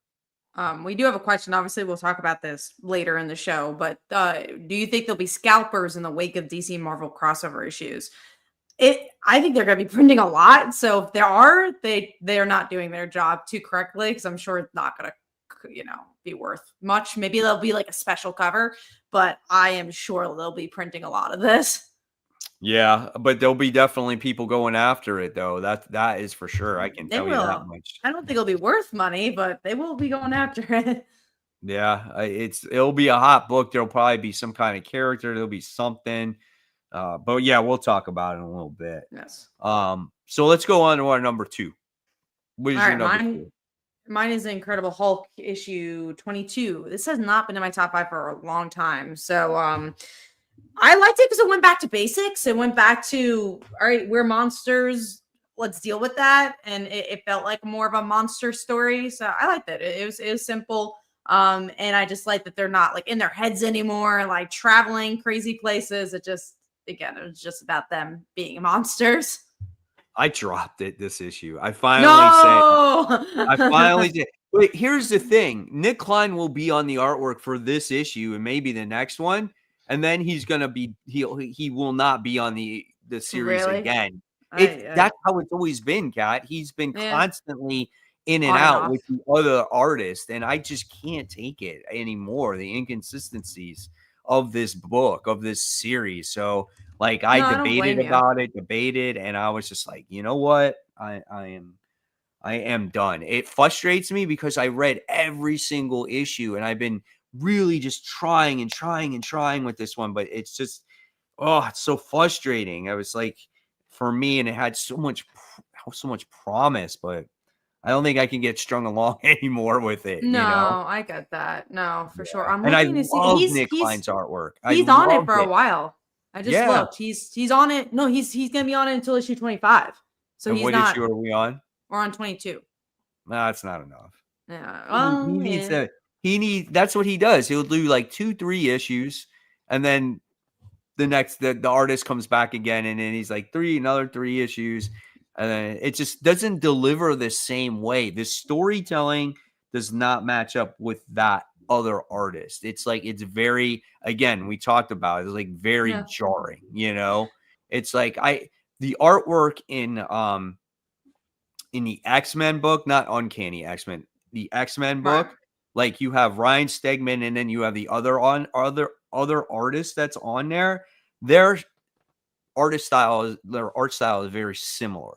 We do have a question. Obviously, we'll talk about this later in the show, but do you think there'll be scalpers in the wake of DC Marvel crossover issues? I think they're going to be printing a lot. So if there are, they're not doing their job too correctly, because I'm sure it's not going to, be worth much. Maybe there'll be like a special cover, but I am sure they'll be printing a lot of this. Yeah, but there'll be definitely people going after it, though. That is for sure. I can tell you that much. I don't think it'll be worth money, but they will be going after it. Yeah, it'll be a hot book. There'll probably be some kind of character. There'll be something. But yeah, we'll talk about it in a little bit. Yes. So let's go on to our number 2. What is your number 2? Mine is Incredible Hulk issue 22. This has not been in my top 5 for a long time. So I liked it because it went back to basics. It went back to, all right, we're monsters. Let's deal with that. And it felt like more of a monster story. So I liked it. It was simple. And I just like that they're not like in their heads anymore, like traveling crazy places. It was just about them being monsters. I dropped it this issue. I finally did. But here's the thing. Nick Klein will be on the artwork for this issue and maybe the next one. And then he's going to be, he will not be on the series again. That's how it's always been, Kat. He's been constantly in and out with the other artist. And I just can't take it anymore. The inconsistencies of this book, of this series. So like I debated, and I was just like, you know what? I am done. It frustrates me because I read every single issue and I've been really just trying with this one, but it's just, it's so frustrating. I was like, for me, and it had so much promise, but I don't think I can get strung along anymore with it. No, I get that. No, for sure. I'm looking to see. Nick Klein's artwork. He's on it for a while. I just looked. He's on it. No, he's gonna be on it until issue 25. So and what issue are we on? We're on 22. No, that's not enough. Yeah. Well, he needs that's what he does. He'll do like 2-3 issues, and then the artist comes back again, and then he's like another 3 issues, and then it just doesn't deliver the same way. The storytelling does not match up with that other artist. It's like, it's very, again, we talked about it, it's like very jarring, It's like the artwork in the X-Men book, not Uncanny X-Men, the X-Men book, like you have Ryan Stegman and then you have the other artists that's on there. Their art style is very similar.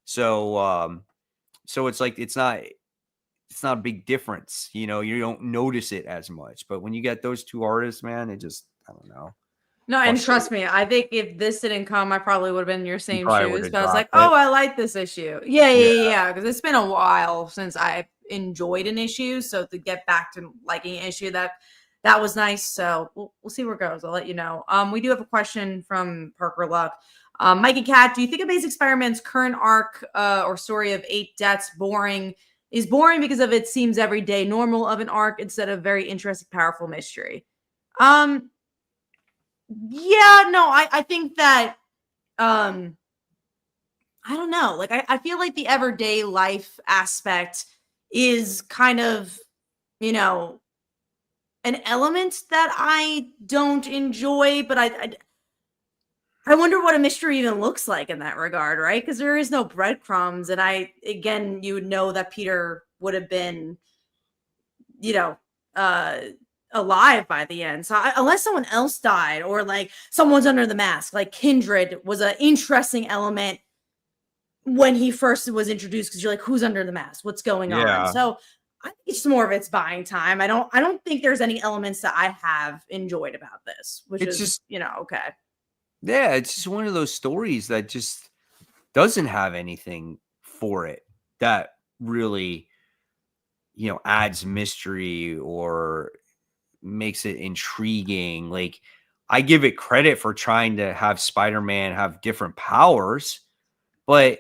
So it's like it's not a big difference, you don't notice it as much. But when you get those two artists, man, it just, I don't know. No, and trust me, I think if this didn't come, I probably would have been in your same shoes. But I was like, I like this issue. Yeah. Because it's been a while since I've enjoyed an issue. So to get back to liking an issue, that was nice. So we'll see where it goes. I'll let you know. We do have a question from Parker Luck. Mike and Kat, do you think Amazing Spider-Man's current arc or story of 8 deaths is boring because of it seems everyday normal of an arc instead of very interesting, powerful mystery? Yeah, no, I think that I don't know. Like, I feel like the everyday life aspect is kind of, you know, an element that I don't enjoy, but I wonder what a mystery even looks like in that regard, right? Because there is no breadcrumbs, and again, you would know that Peter would have been, you know, uh, alive by the end. So unless someone else died, or like someone's under the mask, like Kindred was an interesting element when he first was introduced, because you're like, who's under the mask? What's going on? Yeah. So I think it's more of its buying time. I don't think there's any elements that I have enjoyed about this, which It's is, just, okay. yeah, it's just one of those stories that just doesn't have anything for it that really, adds mystery or makes it intriguing. Like, I give it credit for trying to have Spider-Man have different powers, but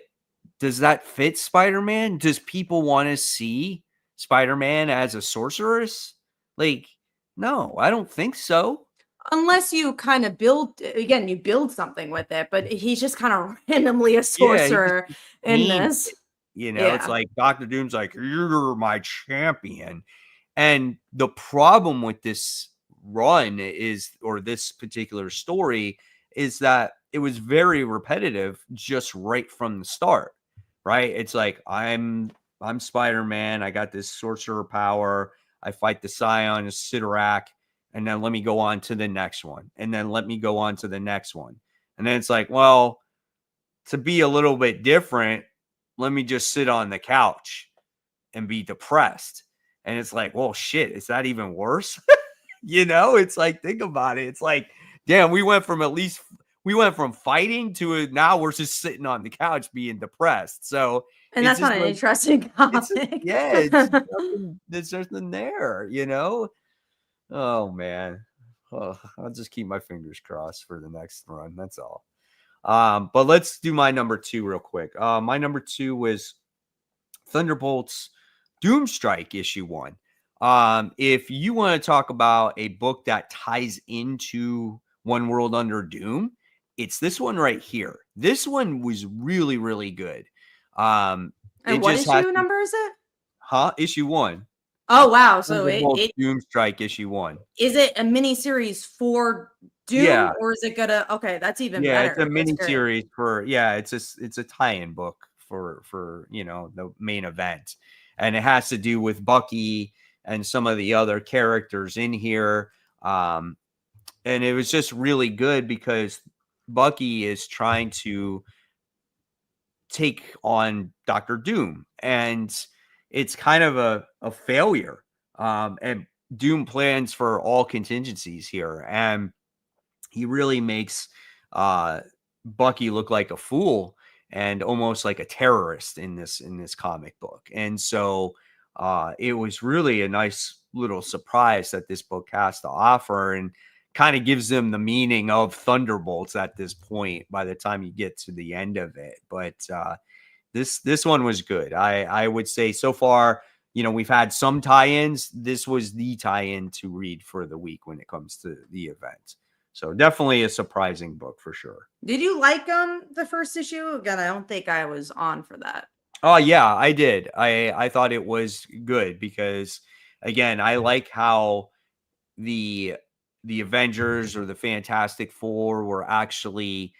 does that fit Spider-Man? Does people want to see Spider-Man as a sorceress? Like, no, I don't think so. Unless you kind of you build something with it, but he's just kind of randomly a Yeah, he sorcerer just in became this. it, it's Yeah. like Doctor Doom's like, "You're my champion." And the problem with this run is, or this particular story, is that it was very repetitive just right from the start, right? It's like, I'm Spider-Man, I got this sorcerer power, I fight the Scion of Sidorak, and then let me go on to the next one, and then let me go on to the next one. And then it's like, well, to be a little bit different, let me just sit on the couch and be depressed. And it's like, well, shit, is that even worse? It's like, think about it. It's like, damn, we went from fighting to now we're just sitting on the couch being depressed. So And it's that's just not an like, interesting it's just, comic. yeah, it's just nothing, there's nothing there. Oh man. Oh, I'll just keep my fingers crossed for the next run. That's all. But let's do my number 2 real quick. My number 2 was Thunderbolts Doomstrike issue 1. If you want to talk about a book that ties into One World Under Doom, it's this one right here. This one was really, really good. It And what just has issue number is it? issue 1. Oh wow. So Thunderbolts Doomstrike issue 1. is it a mini series for Doom, Yeah. or is it gonna, okay, that's even Yeah, it's a better. That's mini great. series it's a tie-in book for the main event. And it has to do with Bucky and some of the other characters in here. And it was just really good because Bucky is trying to take on Doctor Doom, and it's kind of a failure. And Doom plans for all contingencies here, and he really makes Bucky look like a fool and almost like a terrorist in this comic book. And so it was really a nice little surprise that this book has to offer, and kind of gives them the meaning of Thunderbolts at this point by the time you get to the end of it. But this one was good. I would say so far, we've had some tie-ins. This was the tie-in to read for the week when it comes to the event. So definitely a surprising book for sure. Did you like the first issue? Again, I don't think I was on for that. Oh yeah, I did. I thought it was good because, again, I like how the Avengers or the Fantastic Four were actually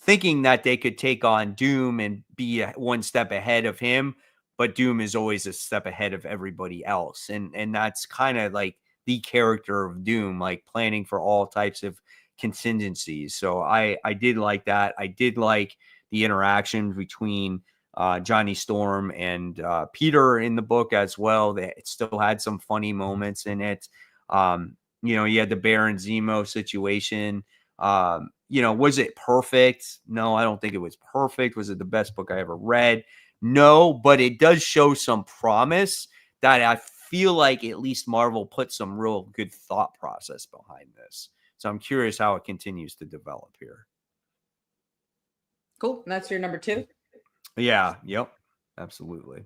thinking that they could take on Doom and be one step ahead of him, but Doom is always a step ahead of everybody else. And that's kind of like the character of Doom, like planning for all types of contingencies. So I did like that. I did like the interaction between Johnny Storm and Peter in the book as well. It still had some funny moments in it. You had the Baron Zemo situation. Was it perfect? No, I don't think it was perfect. Was it the best book I ever read? No, but it does show some promise that I feel like at least Marvel put some real good thought process behind this. So I'm curious how it continues to develop here. Cool. And that's your number 2? Yeah. Yep. Absolutely.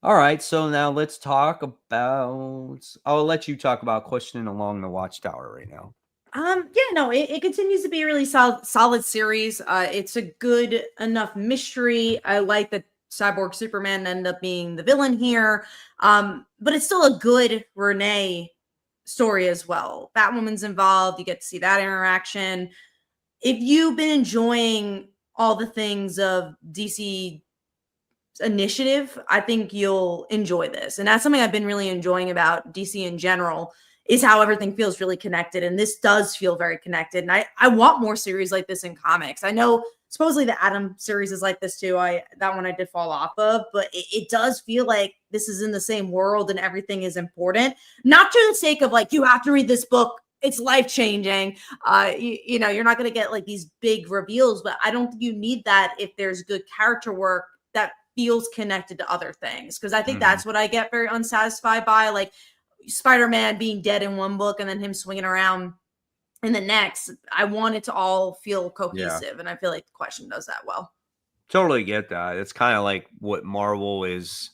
All right. So now let's talk about. I'll let you talk about Questioning Along the Watchtower right now. Yeah, no, it continues to be a really solid series. It's a good enough mystery. I like that Cyborg Superman ended up being the villain here. But it's still a good Renee story as well. Batwoman's involved. You get to see that interaction. If you've been enjoying all the things of DC initiative, I think you'll enjoy this. And that's something I've been really enjoying about DC in general is how everything feels really connected. And this does feel very connected. And I want more series like this in comics. I know supposedly the Atom series is like this too. That one I did fall off of, but it does feel like this is in the same world and everything is important. Not to the sake of like, you have to read this book. It's life changing. You know, you're not going to get like these big reveals, but I don't think you need that if there's good character work that feels connected to other things. Because I think that's what I get very unsatisfied by. Like, Spider-Man being dead in one book and then him swinging around in the next. I want it to all feel cohesive, and I feel like the Question does that well. Totally get that. It's kind of like what Marvel is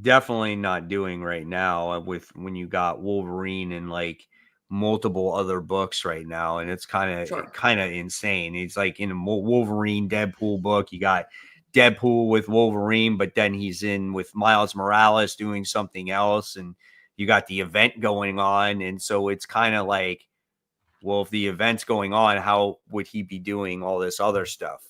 definitely not doing right now with when you got Wolverine and like multiple other books right now, and it's kind of insane. It's like in a Wolverine Deadpool book, you got Deadpool with Wolverine, but then he's in with Miles Morales doing something else, and you got the event going on. And so it's kind of like, well, if the event's going on, how would he be doing all this other stuff?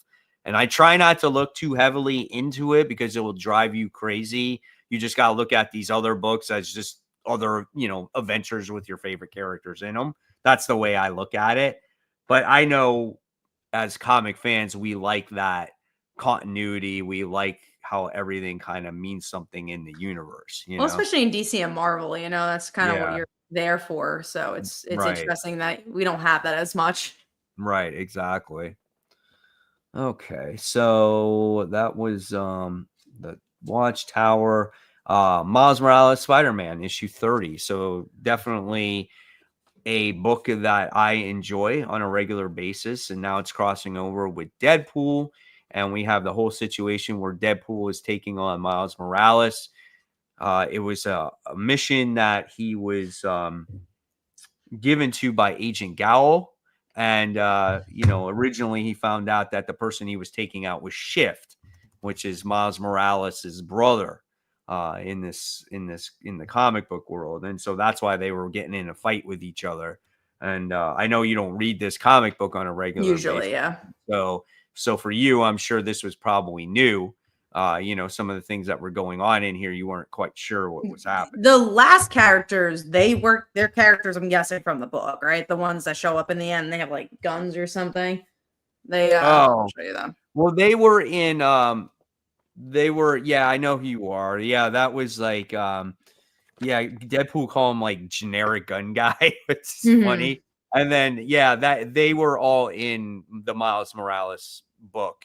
And I try not to look too heavily into it because it will drive you crazy. You just got to look at these other books as just other, you know, adventures with your favorite characters in them. That's the way I look at it. But I know as comic fans, we like that continuity. We like how everything kind of means something in the universe, you know? Especially in DC and Marvel, you know, that's kind of what you're there for. So it's interesting that we don't have that as much. Right, exactly. Okay, so that was the Watchtower, Miles Morales, Spider-Man, issue 30. So definitely a book that I enjoy on a regular basis, and now it's crossing over with Deadpool, and we have the whole situation where Deadpool is taking on Miles Morales. It was a mission that he was given to by Agent Gowl. And, you know, originally he found out that the person he was taking out was Shift, which is Miles Morales' brother in the comic book world. And so that's why they were getting in a fight with each other. And I know you don't read this comic book on a regular basis. Yeah. So for you, I'm sure this was probably new. You know, some of the things that were going on in here, you weren't quite sure what was happening. The last characters, their characters, I'm guessing, from the book, right? The ones that show up in the end, they have like guns or something. I'll show you them. Well, they were in yeah, I know who you are. Yeah, that was like yeah, Deadpool called him like generic gun guy, which is funny. And then yeah, that they were all in the Miles Morales book.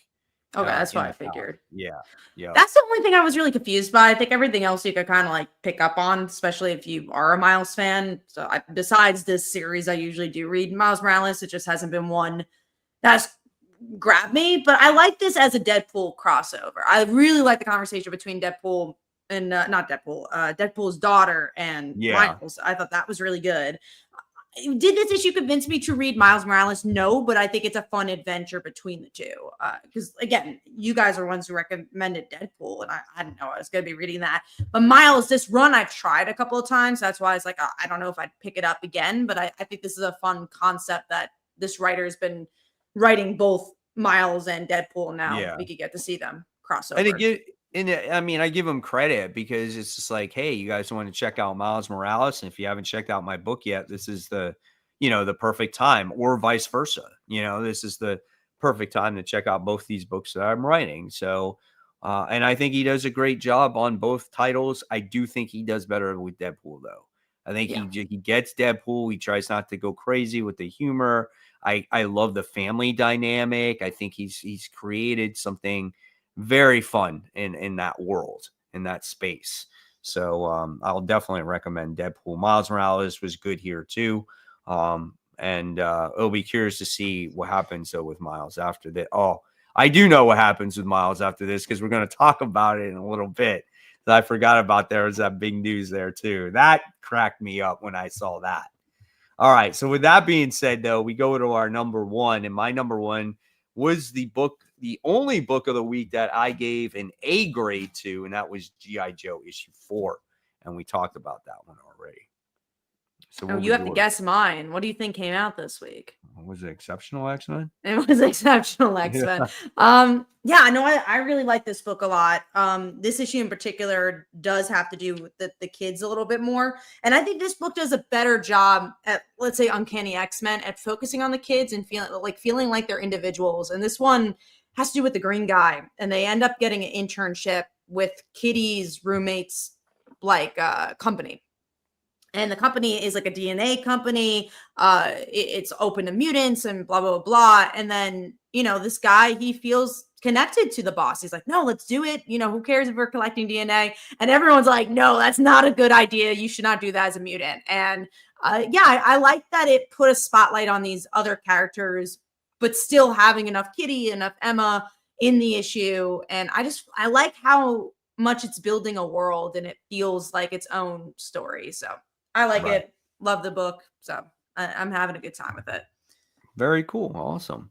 Okay, that's what I figured. Yeah. That's the only thing I was really confused by. I think everything else you could kind of like pick up on, especially if you are a Miles fan. So besides this series, I usually do read Miles Morales. It just hasn't been one that's grabbed me. But I like this as a Deadpool crossover. I really like the conversation between Deadpool and not Deadpool, Deadpool's daughter and Miles. I thought that was really good. Did this issue convince me to read Miles Morales? No, but I think it's a fun adventure between the two. Because again, you guys are ones who recommended Deadpool, and I didn't know I was going to be reading that. But Miles, this run I've tried a couple of times. That's why I was like, I don't know if I'd pick it up again. But I think this is a fun concept that this writer has been writing both Miles and Deadpool. Now we could get to see them cross over. And I mean, I give them credit because it's just like, hey, you guys want to check out Miles Morales, and if you haven't checked out my book yet, this is the perfect time, or vice versa. You know, this is the perfect time to check out both these books that I'm writing. So, and I think he does a great job on both titles. I do think he does better with Deadpool, though. I think he gets Deadpool. He tries not to go crazy with the humor. I love the family dynamic. I think he's created something very fun in that world, in that space. So I'll definitely recommend Deadpool. Miles Morales was good here too. And it'll be curious to see what happens though with Miles after that. Oh, I do know what happens with Miles after this because we're going to talk about it in a little bit. I forgot about there was that big news there too. That cracked me up when I saw that. All right. So with that being said, though, we go to our number one, and my number one was the only book of the week that I gave an A grade to, and that was G.I. Joe issue 4. And we talked about that one already. So Oh, you have to guess mine. What do you think came out this week? Was it Exceptional X-Men? It was Exceptional X-Men. Yeah, no, I really like this book a lot. This issue in particular does have to do with the kids a little bit more. And I think this book does a better job at, let's say, Uncanny X-Men, at focusing on the kids and feeling like they're individuals. And this one has to do with the green guy. And they end up getting an internship with Kitty's roommate's company. And the company is like a DNA company. It's open to mutants and blah, blah, blah. And then, this guy, he feels connected to the boss. He's like, no, let's do it. Who cares if we're collecting DNA? And everyone's like, no, that's not a good idea. You should not do that as a mutant. And I like that it put a spotlight on these other characters, but still having enough Kitty, enough Emma in the issue. And I like how much it's building a world and it feels like its own story. So I like it. Love the book. So I'm having a good time with it. Very cool. Awesome.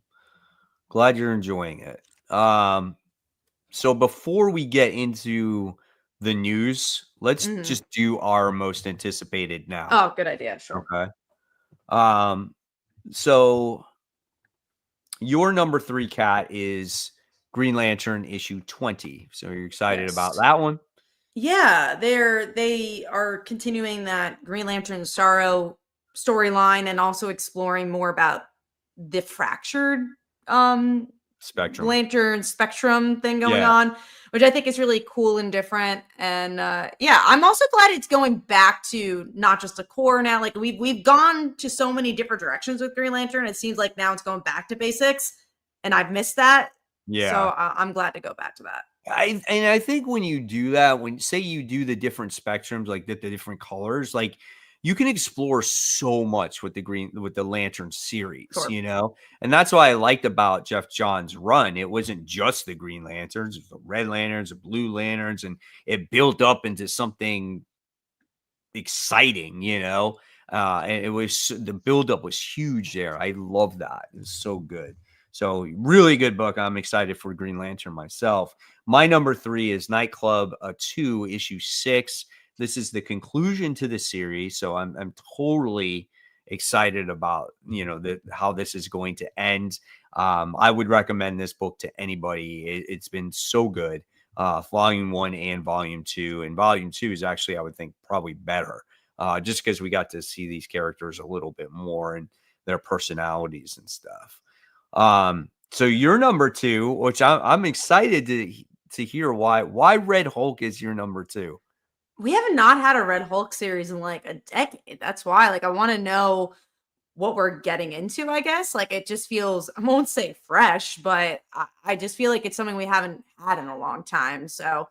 Glad you're enjoying it. So before we get into the news, let's just do our most anticipated now. Oh, good idea. Sure. Okay. So your number 3, Kat, is Green Lantern issue 20. So you're excited about that one? Yeah, they are continuing that Green Lantern Sorrow storyline and also exploring more about the fractured spectrum thing going on, which I think is really cool and different. And I'm also glad it's going back to not just a core now. Like we've gone to so many different directions with Green Lantern. It seems like now it's going back to basics, and I've missed that. Yeah. So I'm glad to go back to that. I think when you do that, when say you do the different spectrums, like the different colors, like you can explore so much with the Lantern series, and that's what I liked about Jeff Johns' run. It wasn't just the Green Lanterns, it was the Red Lanterns, the Blue Lanterns, and it built up into something exciting, and it was, the buildup was huge there. I love that. It's so good. So really good book. I'm excited for Green Lantern myself. My number 3 is Nightclub 2, issue 6. This is the conclusion to the series. So I'm totally excited about, how this is going to end. I would recommend this book to anybody. It's been so good. Volume 1 and Volume 2. And Volume 2 is actually, I would think, probably better. Just because we got to see these characters a little bit more and their personalities and stuff. So your number 2, which I'm excited to hear why Red Hulk is your number 2. We have not had a Red Hulk series in like a decade. That's why, I want to know what we're getting into, I guess. It just feels, I won't say fresh, but I just feel like it's something we haven't had in a long time. So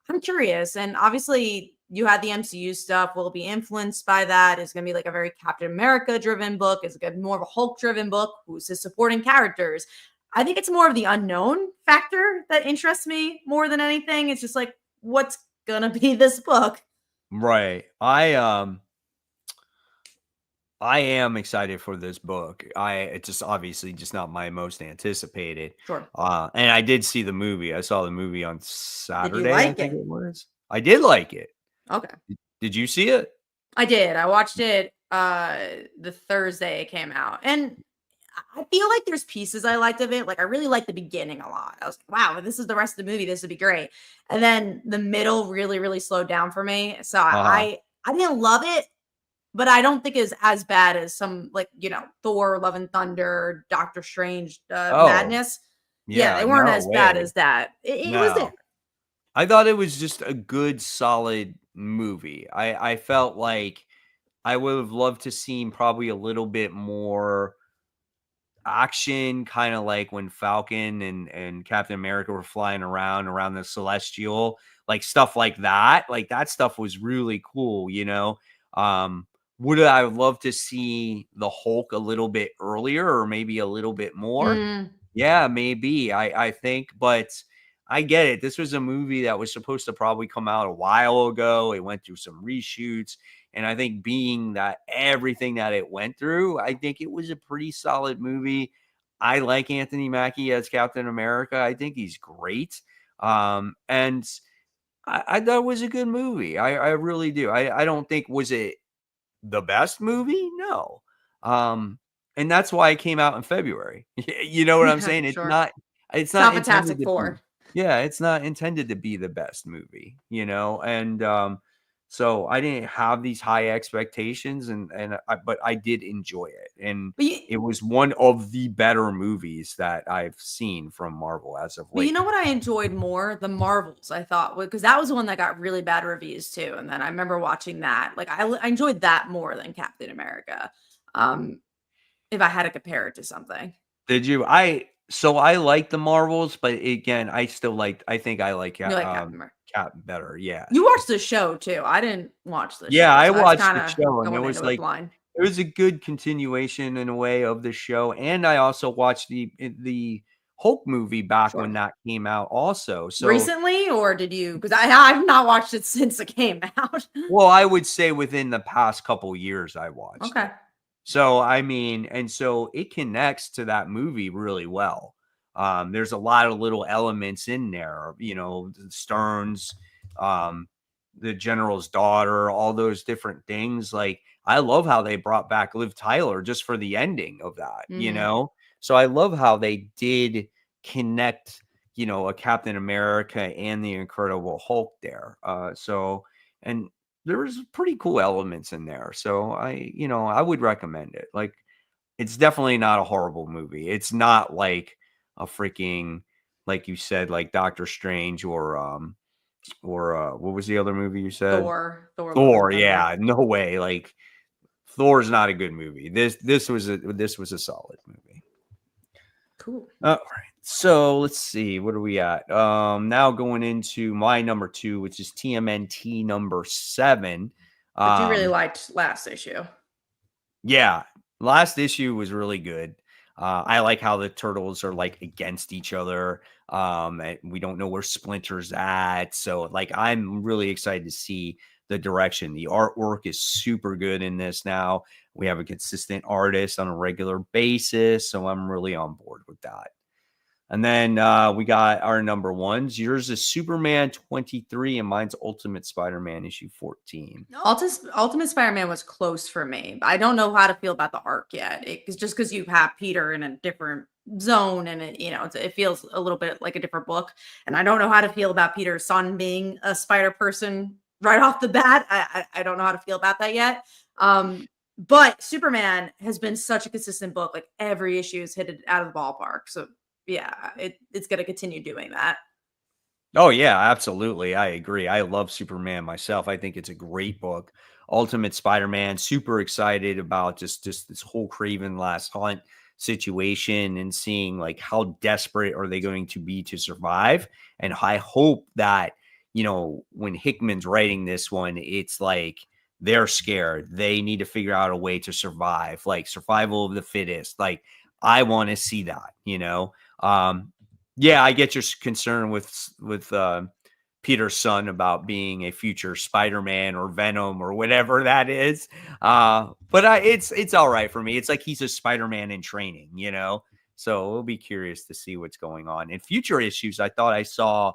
I'm curious. And obviously you had the MCU stuff. Will it be influenced by that? It's going to be like a very Captain America driven book. Is it going to be more of a Hulk driven book? Who's his supporting characters? I think it's more of the unknown factor that interests me more than anything. It's just like, what's going to be this book? Right. I am excited for this book. It's just obviously just not my most anticipated. Sure. And I did see the movie. I saw the movie on Saturday. Did you like I think it was. I did like it. Okay. Did you see it? I did. I watched it the Thursday it came out. And I feel like there's pieces I liked of it. I really liked the beginning a lot. I was like, wow, if this is the rest of the movie, this would be great. And then the middle really, really slowed down for me. So I didn't love it, but I don't think it's as bad as some Thor, Love and Thunder, Doctor Strange madness. Yeah, they weren't as bad as that. It was there. I thought it was just a good, solid movie. I felt like I would have loved to see probably a little bit more action, kind of like when Falcon and Captain America were flying around the Celestial, stuff like that. That stuff was really cool, Would I love to see the Hulk a little bit earlier or maybe a little bit more? Yeah, maybe. I think, but I get it. This was a movie that was supposed to probably come out a while ago. It went through some reshoots. And I think being that everything that it went through, I think it was a pretty solid movie. I like Anthony Mackie as Captain America. I think he's great. And I thought it was a good movie. I really do. I don't think was it the best movie? No. And that's why it came out in February. You know what I'm Yeah, saying? sure. It's It's not not intended Fantastic to be. Four. Yeah, it's not intended to be the best movie, and so I didn't have these high expectations but I did enjoy it. And But you, it was one of the better movies that I've seen from Marvel as of but you late. know what I enjoyed more? The Marvels, I thought, because that was the one that got really bad reviews too. And then I remember watching that. Like I enjoyed that more than Captain America. Um, if I had to compare it to something. Did you? I like the Marvels, but again, I think I like You like Captain America. Cap better. Yeah. You watched the show too. I didn't watch the Yeah, show, I so I was watched kind the of show, and going into it blind. it was a good continuation in a way of the show. And I also watched the Hulk movie back when Sure. that came out also. So, Recently, or did you? Because I've not watched it since it came out. well, I would say within the past couple years I watched Okay. it. So, I mean, and so it connects to that movie really well. There's a lot of little elements in there, the Stearns, um, the general's daughter, all those different things. Like, I love how they brought back Liv Tyler just for the ending of that, Mhm. So I love how they did connect, a Captain America and the Incredible Hulk there. And there was pretty cool elements in there. So I would recommend it. Like, it's definitely not a horrible movie. It's not like a freaking, like you said, like Doctor Strange or what was the other movie you said? Thor, Love and Thor. Thunder. Yeah, no way. Like, Thor's not a good movie. This was a solid movie. Cool. All right. So let's see. What are we at? Now going into my number 2, which is TMNT number 7. But you really liked last issue. Yeah, last issue was really good. I like how the turtles are like against each other. And we don't know where Splinter's at. So like, I'm really excited to see the direction. The artwork is super good in this now. We have a consistent artist on a regular basis. So I'm really on board with that. And then we got our number ones. Yours is Superman 23 and mine's Ultimate Spider-Man issue 14. Ultimate Spider-Man was close for me. I don't know how to feel about the arc yet. It's just because you have Peter in a different zone, and it feels a little bit like a different book. And I don't know how to feel about Peter's son being a spider person right off the bat. I don't know how to feel about that yet. But Superman has been such a consistent book. Like every issue has hit it out of the ballpark. So yeah, it's going to continue doing that. Oh yeah, absolutely. I agree. I love Superman myself. I think it's a great book. Ultimate Spider-Man, super excited about just this whole Craven Last Hunt situation and seeing like how desperate are they going to be to survive. And I hope that, when Hickman's writing this one, it's like they're scared. They need to figure out a way to survive, like survival of the fittest. Like, I want to see that, yeah, I get your concern with Peter's son about being a future Spider-Man or Venom or whatever that is. But it's all right for me. It's like he's a Spider-Man in training, So we'll be curious to see what's going on. In future issues, I thought I saw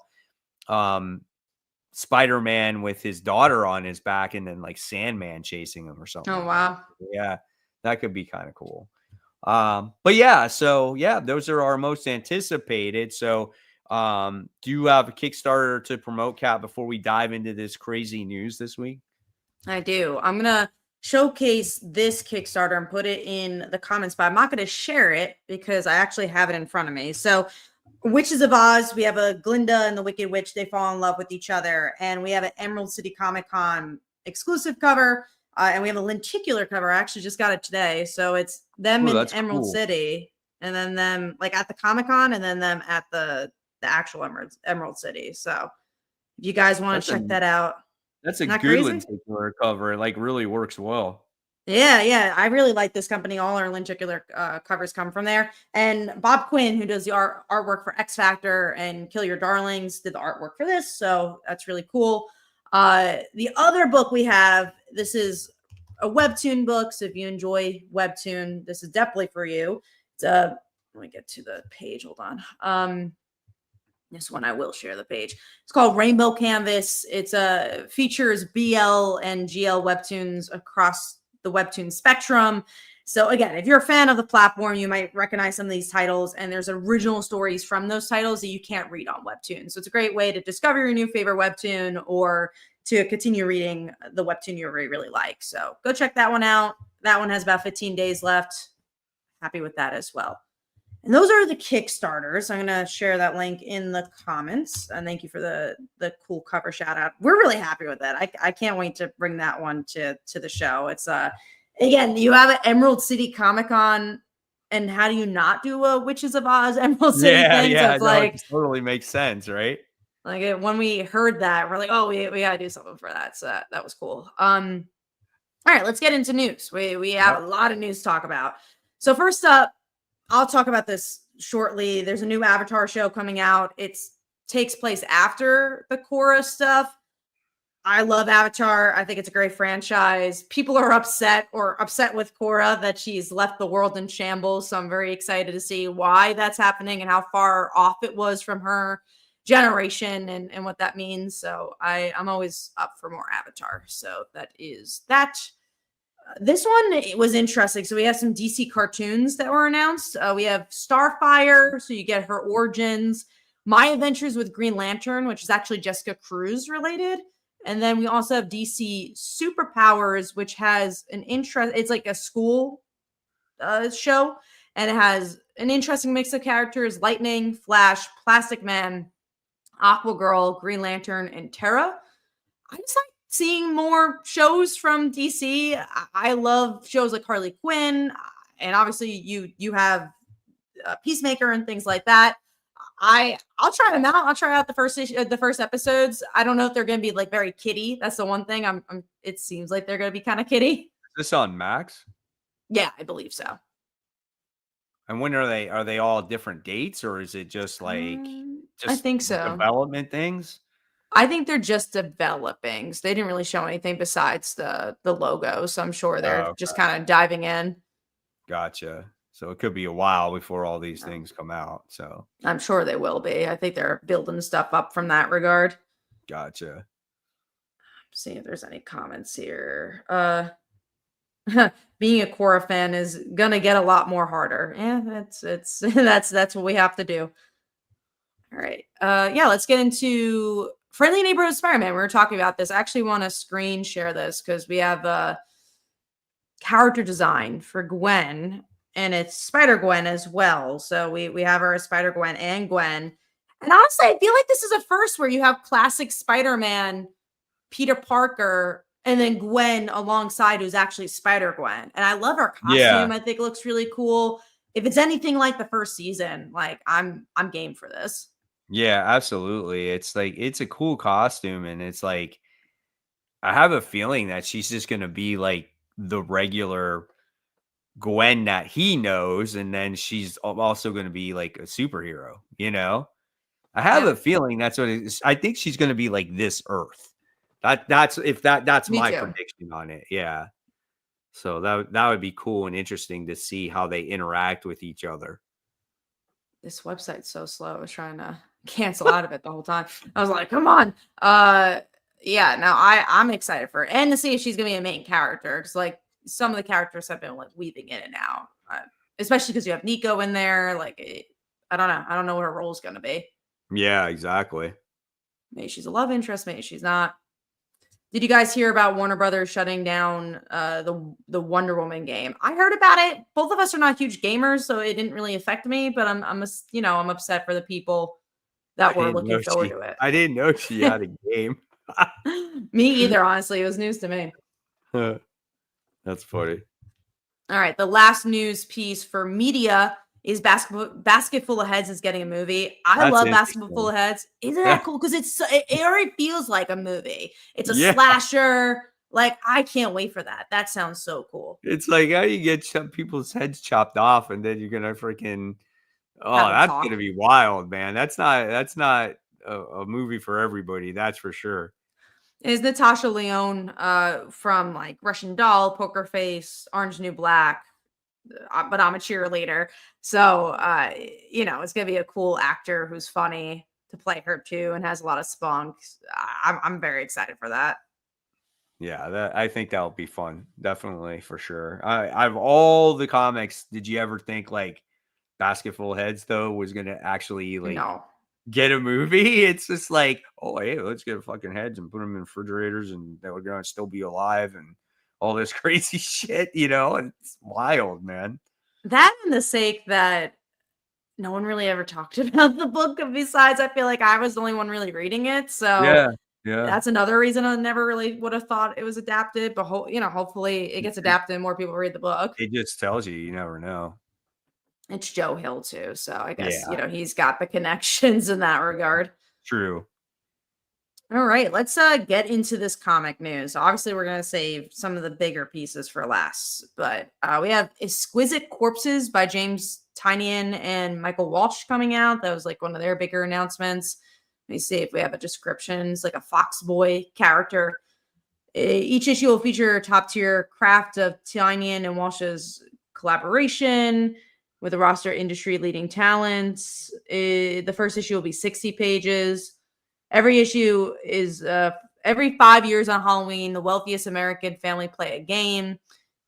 Spider-Man with his daughter on his back and then like Sandman chasing him or something. Oh, wow. Yeah, that could be kind of cool. But yeah, so yeah, those are our most anticipated. So, do you have a Kickstarter to promote, Kat, before we dive into this crazy news this week? I do. I'm gonna showcase this Kickstarter and put it in the comments, but I'm not gonna share it because I actually have it in front of me. So, Witches of Oz, we have a Glinda and the Wicked Witch. They fall in love with each other, and we have an Emerald City Comic Con exclusive cover. And we have a lenticular cover. I actually just got it today. So it's them in Emerald City, and then them like at the Comic-Con, and then them at the actual Emerald City. So if you guys want to check that out. That's a good lenticular cover. It like really works well. Yeah. I really like this company. All our lenticular covers come from there. And Bob Quinn, who does the artwork for X Factor and Kill Your Darlings, did the artwork for this. So that's really cool. The other book we have, this is a webtoon book. So if you enjoy webtoon, this is definitely for you. It's let me get to the page. Hold on. This one I will share the page. It's called Rainbow Canvas. It's features BL and GL webtoons across the webtoon spectrum. So again, if you're a fan of the platform, you might recognize some of these titles, and there's original stories from those titles that you can't read on webtoon. So it's a great way to discover your new favorite webtoon or to continue reading the webtoon you really, really like. So go check that one out. That one has about 15 days left. Happy with that as well. And those are the Kickstarters. I'm going to share that link in the comments. And thank you for the cool cover shout out. We're really happy with that. I can't wait to bring that one to the show. It's again, you have an Emerald City Comic Con, and how do you not do a Witches of Oz Emerald City thing? Yeah, so it's like, it totally makes sense, right? Like when we heard that, we're like, oh, we gotta do something for that. So that was cool. All right, let's get into news. We have a lot of news to talk about. So first up, I'll talk about this shortly. There's a new Avatar show coming out. It takes place after the Korra stuff. I love Avatar. I think it's a great franchise. People are upset with Korra that she's left the world in shambles. So I'm very excited to see why that's happening and how far off it was from her generation and what that means. So I'm always up for more Avatar. So that is that. This one was interesting. So we have some DC cartoons that were announced. We have Starfire, so you get her origins. My Adventures with Green Lantern, which is actually Jessica Cruz related. And then we also have DC Superpowers, which has an interest. It's like a school show, and it has an interesting mix of characters: Lightning, Flash, Plastic Man, Aquagirl, Green Lantern, and Terra. I just like seeing more shows from DC. I love shows like Harley Quinn, and obviously you have Peacemaker and things like that. I'll try them out. I'll try out the first episodes. I don't know if they're going to be like very kiddie. That's the one thing. It seems like they're going to be kind of kiddie. Is this on Max? Yeah, I believe so. And when are they? Are they all different dates, or is it just like I think so. Development things? I think they're just developing. So they didn't really show anything besides the logo. So I'm sure they're just kind of diving in. Gotcha. So it could be a while before all these things come out. So I'm sure they will be. I think they're building stuff up from that regard. Gotcha. See if there's any comments here. Being a Korra fan is gonna get a lot more harder. Yeah, that's what we have to do. All right. Yeah, let's get into Friendly Neighborhood Spider-Man. We were talking about this. I actually want to screen share this because we have character design for Gwen, and it's Spider-Gwen as well. So we have her as Spider-Gwen and Gwen. And honestly, I feel like this is a first where you have classic Spider-Man, Peter Parker, and then Gwen alongside, who's actually Spider-Gwen. And I love her costume. Yeah. I think it looks really cool. If it's anything like the first season, like I'm game for this. Yeah, absolutely. It's like, it's a cool costume, and it's like, I have a feeling that she's just going to be like the regular Gwen that he knows, and then she's also going to be like a superhero, you know? I have a feeling that's what it is. I think she's going to be like this Earth. That's my prediction on it. Yeah. So that would be cool and interesting to see how they interact with each other. This website's so slow. I was trying to cancel out of it the whole time. I was like, come on. Yeah, no, I'm excited for it. And to see if she's gonna be a main character. Because like some of the characters have been like weaving in and out. Especially because you have Nico in there. Like I don't know. I don't know what her role is gonna be. Yeah, exactly. Maybe she's a love interest, maybe she's not. Did you guys hear about Warner Brothers shutting down the Wonder Woman game? I heard about it. Both of us are not huge gamers, so it didn't really affect me. But I'm upset for the people that were looking forward to it. I didn't know she had a game. Me either, honestly. It was news to me. That's funny. All right, the last news piece for media is Basket Full of Heads is getting a movie. I love Basket Full of Heads. Isn't that cool? Because it already feels like a movie. It's a slasher. Like, I can't wait for that. That sounds so cool. It's like how you get people's heads chopped off, and then you're gonna freaking that's gonna be wild, man. That's not a movie for everybody. That's for sure. Is Natasha Lyonne from like Russian Doll, Poker Face, Orange New Black, but I'm a cheerleader. So it's gonna be a cool actor who's funny to play her too and has a lot of spunk. I'm very excited for that. Yeah, I think that'll be fun. Definitely, for sure. I've all the comics, did you ever think like Basketball Heads though was gonna actually like No. get a movie? It's just like, oh hey, let's get fucking heads and put them in refrigerators and they're gonna still be alive and all this crazy shit, it's wild, man. That and the sake that no one really ever talked about the book besides I feel like I was the only one really reading it. So Yeah, yeah. that's another reason I never really would have thought it was adapted. But hopefully it gets adapted and more people read the book. It just tells you never know. It's Joe Hill too. So I guess, Yeah, he's got the connections in that regard. true. All right, let's get into this comic news. Obviously, we're gonna save some of the bigger pieces for last, but we have Exquisite Corpses by James Tynion and Michael Walsh coming out. That was like one of their bigger announcements. Let me see if we have a description. It's like a Fox Boy character. Each issue will feature top tier craft of Tynion and Walsh's collaboration with a roster of industry leading talents. The first issue will be 60 pages. Every issue is every 5 years on Halloween, the wealthiest American family play a game.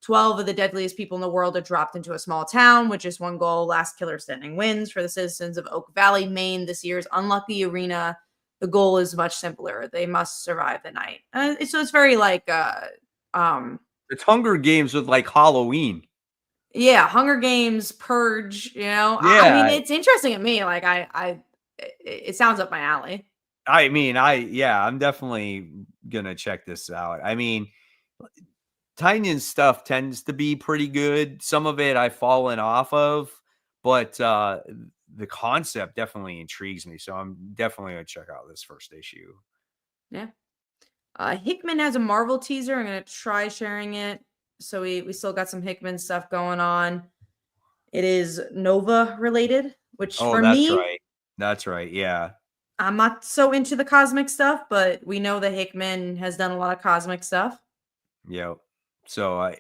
12 of the deadliest people in the world are dropped into a small town with just one goal: last killer standing wins. For the citizens of Oak Valley, Maine, this year's unlucky arena, the goal is much simpler. They must survive the night. So it's very like It's Hunger Games with like Halloween. yeah, Hunger Games, Purge, I mean, Yeah, it's interesting to me. Like it sounds up my alley. I mean, I'm definitely gonna check this out. I mean, Tynion's stuff tends to be pretty good. Some of it I've fallen off of, but the concept definitely intrigues me. So I'm definitely gonna check out this first issue. Yeah. Hickman has a Marvel teaser. I'm gonna try sharing it. So we still got some Hickman stuff going on. It is Nova related, which Oh, for that's me, right. That's right. Yeah. I'm not so into the cosmic stuff, but we know that Hickman has done a lot of cosmic stuff. Yep. So I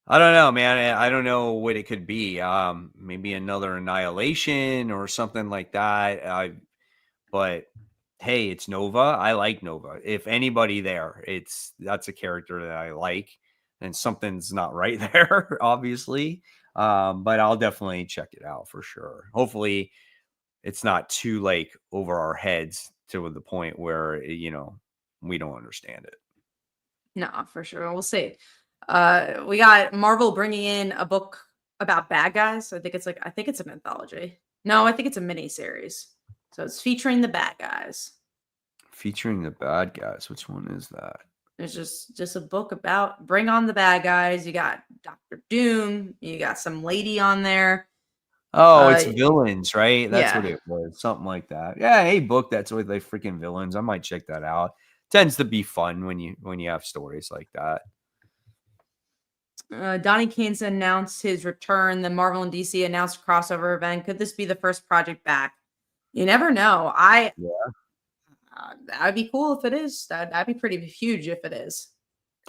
don't know, man. I don't know what it could be. Maybe another Annihilation or something like that. But hey, it's Nova. I like Nova. If anybody there, that's a character that I like, and something's not right there, obviously. But I'll definitely check it out for sure. Hopefully, it's not too like over our heads to the point where we don't understand it. No, for sure. We'll see. We got Marvel bringing in a book about bad guys. I think it's an anthology. No, I think it's a mini series. So it's featuring the bad guys. Featuring the bad guys. Which one is that? It's just a book about bring on the bad guys. You got Doctor Doom. You got some lady on there. Oh, it's villains, right? That's what Yeah. it was. Something like that. Yeah, hey, book that's with like freaking villains. I might check that out. Tends to be fun when you have stories like that. Donnie Cates announced his return. The Marvel and DC announced a crossover event. Could this be the first project back? You never know. That'd be cool if it is. That'd be pretty huge if it is.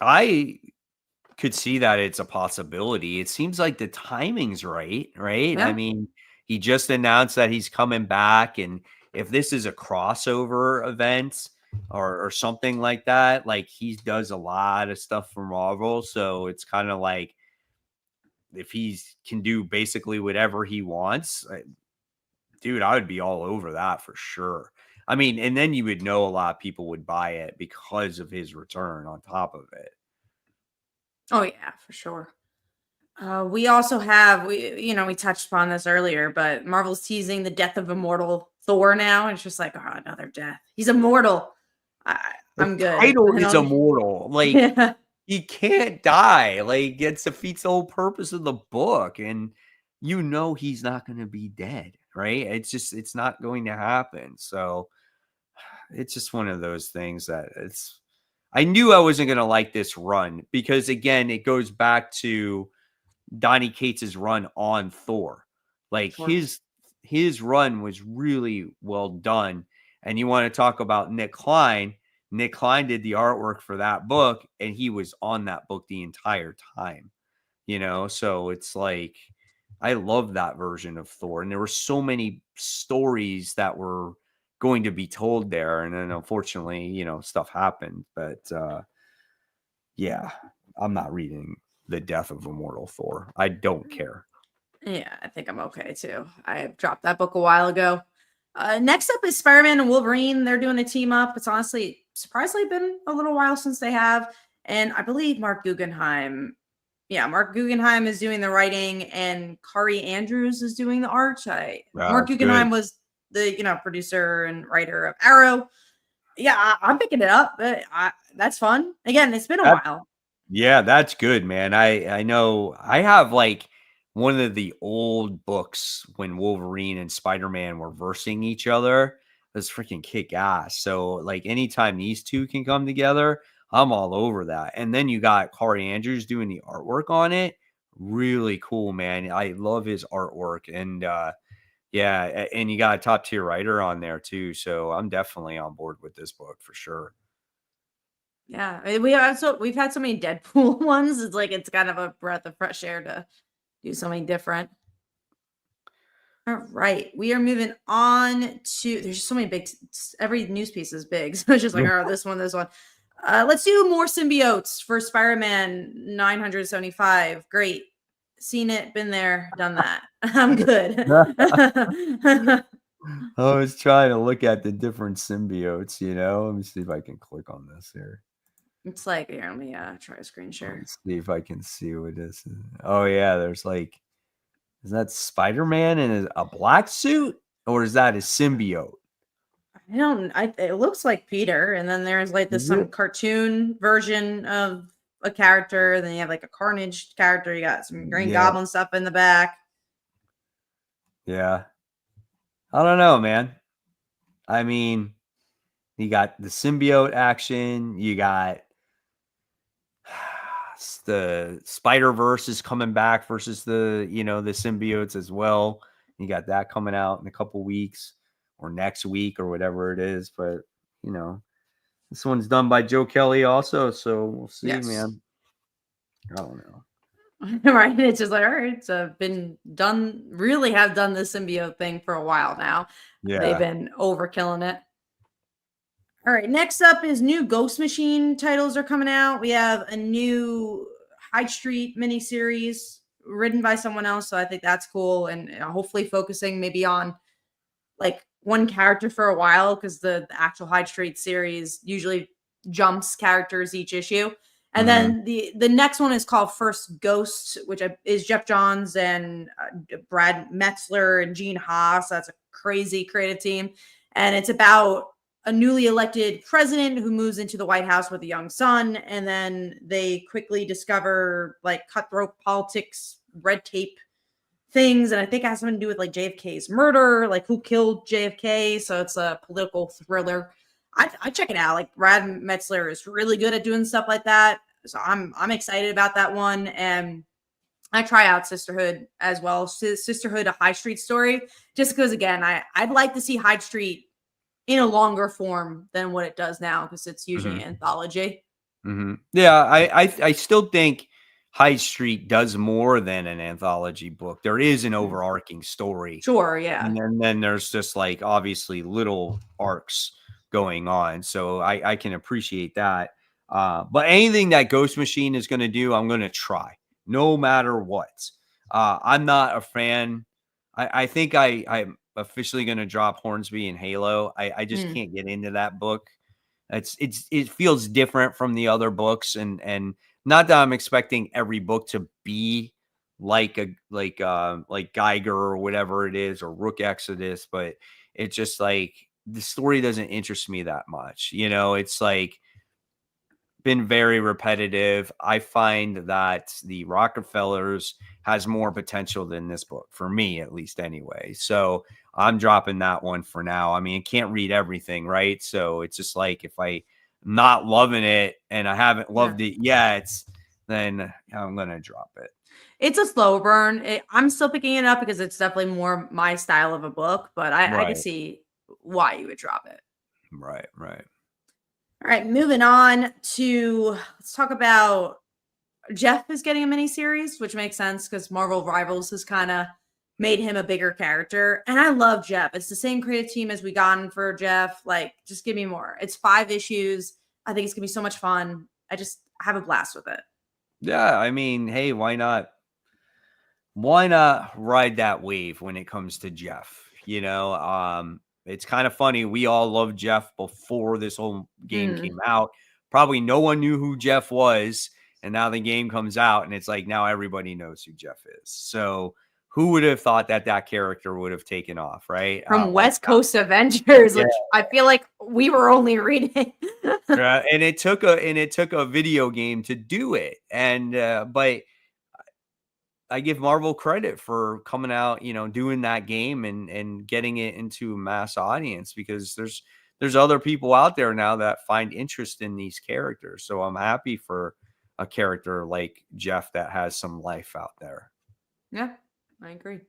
I could see that it's a possibility. It seems like the timing's right? Yeah. I mean, he just announced that he's coming back, and if this is a crossover event or something like that, like he does a lot of stuff for Marvel, so it's kind of like if he can do basically whatever he wants, dude, I would be all over that for sure. I mean, and then you would know a lot of people would buy it because of his return on top of it. Oh yeah, for sure. We also have we touched upon this earlier, but Marvel's teasing the death of immortal Thor now. And it's just like, oh, another death. He's immortal. I'm The good. title is immortal. Like, Yeah. he can't die. Like, it defeats the whole purpose of the book. And he's not going to be dead, right? It's not going to happen. So it's just one of those things that I knew I wasn't going to like this run because, again, it goes back to Donnie Cates' run on Thor. Like, Sure. his run was really well done. And you want to talk about Nick Klein. Nick Klein did the artwork for that book, and he was on that book the entire time, so it's like, I love that version of Thor. And there were so many stories that were going to be told there. And then unfortunately, stuff happened. But yeah, I'm not reading The Death of Immortal Thor. I don't care. Yeah, I think I'm okay too. I dropped that book a while ago. Next up is Spider-Man and Wolverine. They're doing a team up. It's honestly surprisingly been a little while since they have. And I believe Mark Guggenheim is doing the writing, and Kari Andrews is doing the art. Mark Guggenheim was the producer and writer of Arrow. Yeah, I'm picking it up. That's fun. Again, it's been a while. Yeah, that's good, man. I know I have like one of the old books when Wolverine and Spider-Man were versing each other. It was freaking kick ass. So like anytime these two can come together, I'm all over that. And then you got Kari Andrews doing the artwork on it. Really cool, man. I love his artwork. And yeah, and you got a top tier writer on there too. So I'm definitely on board with this book for sure. Yeah, we've had so many Deadpool ones. It's like it's kind of a breath of fresh air to do something different. All right, we are moving on to. There's just so many big. Every news piece is big, so it's just like, oh, this one. Let's do more symbiotes for Spider-Man 975. Great, seen it, been there, done that. I'm good. I was trying to look at the different symbiotes. Let me see if I can click on this here. It's like, here, let me try a screen share. Let's see if I can see what this is. Oh yeah, there's like, is that Spider-Man in a black suit, or is that a symbiote? It looks like Peter, and then there's like some cartoon version of a character. Then you have like a Carnage character. You got some Green Goblin stuff in the back. Yeah, I don't know, man. I mean, you got the symbiote action. You got the Spider-Verse is coming back versus the symbiotes as well. You got that coming out in a couple weeks or next week or whatever it is. But this one's done by Joe Kelly also, so we'll see, man. I don't know. Right, it's just like, all right, it's been done. Really have done the symbiote thing for a while now. Yeah, they've been overkilling it. All right, next up is new Ghost Machine titles are coming out. We have a new High Street miniseries written by someone else, so I think that's cool, and hopefully focusing maybe on like one character for a while, because the actual High Street series usually jumps characters each issue. And then the next one is called First Ghost, which is Jeff Johns and Brad Metzler and Gene Haas. That's a crazy creative team, and it's about a newly elected president who moves into the White House with a young son, and then they quickly discover like cutthroat politics, red tape things, and I think it has something to do with like JFK's murder, like who killed JFK. So it's a political thriller. I check it out. Like Brad Metzler is really good at doing stuff like that, so I'm excited about that one. And I try out Sisterhood as well. Sisterhood, a High Street story, just because again, I'd like to see High Street in a longer form than what it does now, because it's usually an anthology. Yeah, I still think High Street does more than an anthology book. There is an overarching story. Sure, yeah. And then there's just like obviously little arcs going on. So I can appreciate that. But anything that Ghost Machine is going to do, I'm going to try no matter what. I'm not a fan. I think I'm officially going to drop Hornsby and Halo. I just can't get into that book. It feels different from the other books, and not that I'm expecting every book to be like Geiger or whatever it is, or Rook Exodus, but it's just like the story doesn't interest me that much. It's like been very repetitive. I find that the Rockefellers has more potential than this book, for me at least anyway. So I'm dropping that one for now. I mean, I can't read everything, right? So it's just like, if I'm not loving it and I haven't loved it yet, then I'm going to drop it. It's a slow burn. I'm still picking it up because it's definitely more my style of a book, but I can see why you would drop it. Right. All right, moving on to let's talk about Jeff is getting a miniseries, which makes sense because Marvel Rivals has kind of made him a bigger character. And I love Jeff. It's the same creative team as we gotten for Jeff. Like, just give me more. It's 5 issues. I think it's gonna be so much fun. I just have a blast with it. Yeah, I mean, hey, why not? Why not ride that wave when it comes to Jeff? It's kind of funny. We all loved Jeff before this whole game came out. Probably no one knew who Jeff was. And now the game comes out and it's like now everybody knows who Jeff is. So who would have thought that character would have taken off, right? From West Coast Avengers, which I feel like we were only reading. And it took a video game to do it. And but I give Marvel credit for coming out, doing that game and getting it into a mass audience, because there's other people out there now that find interest in these characters. So I'm happy for a character like Jeff that has some life out there. Yeah, I agree.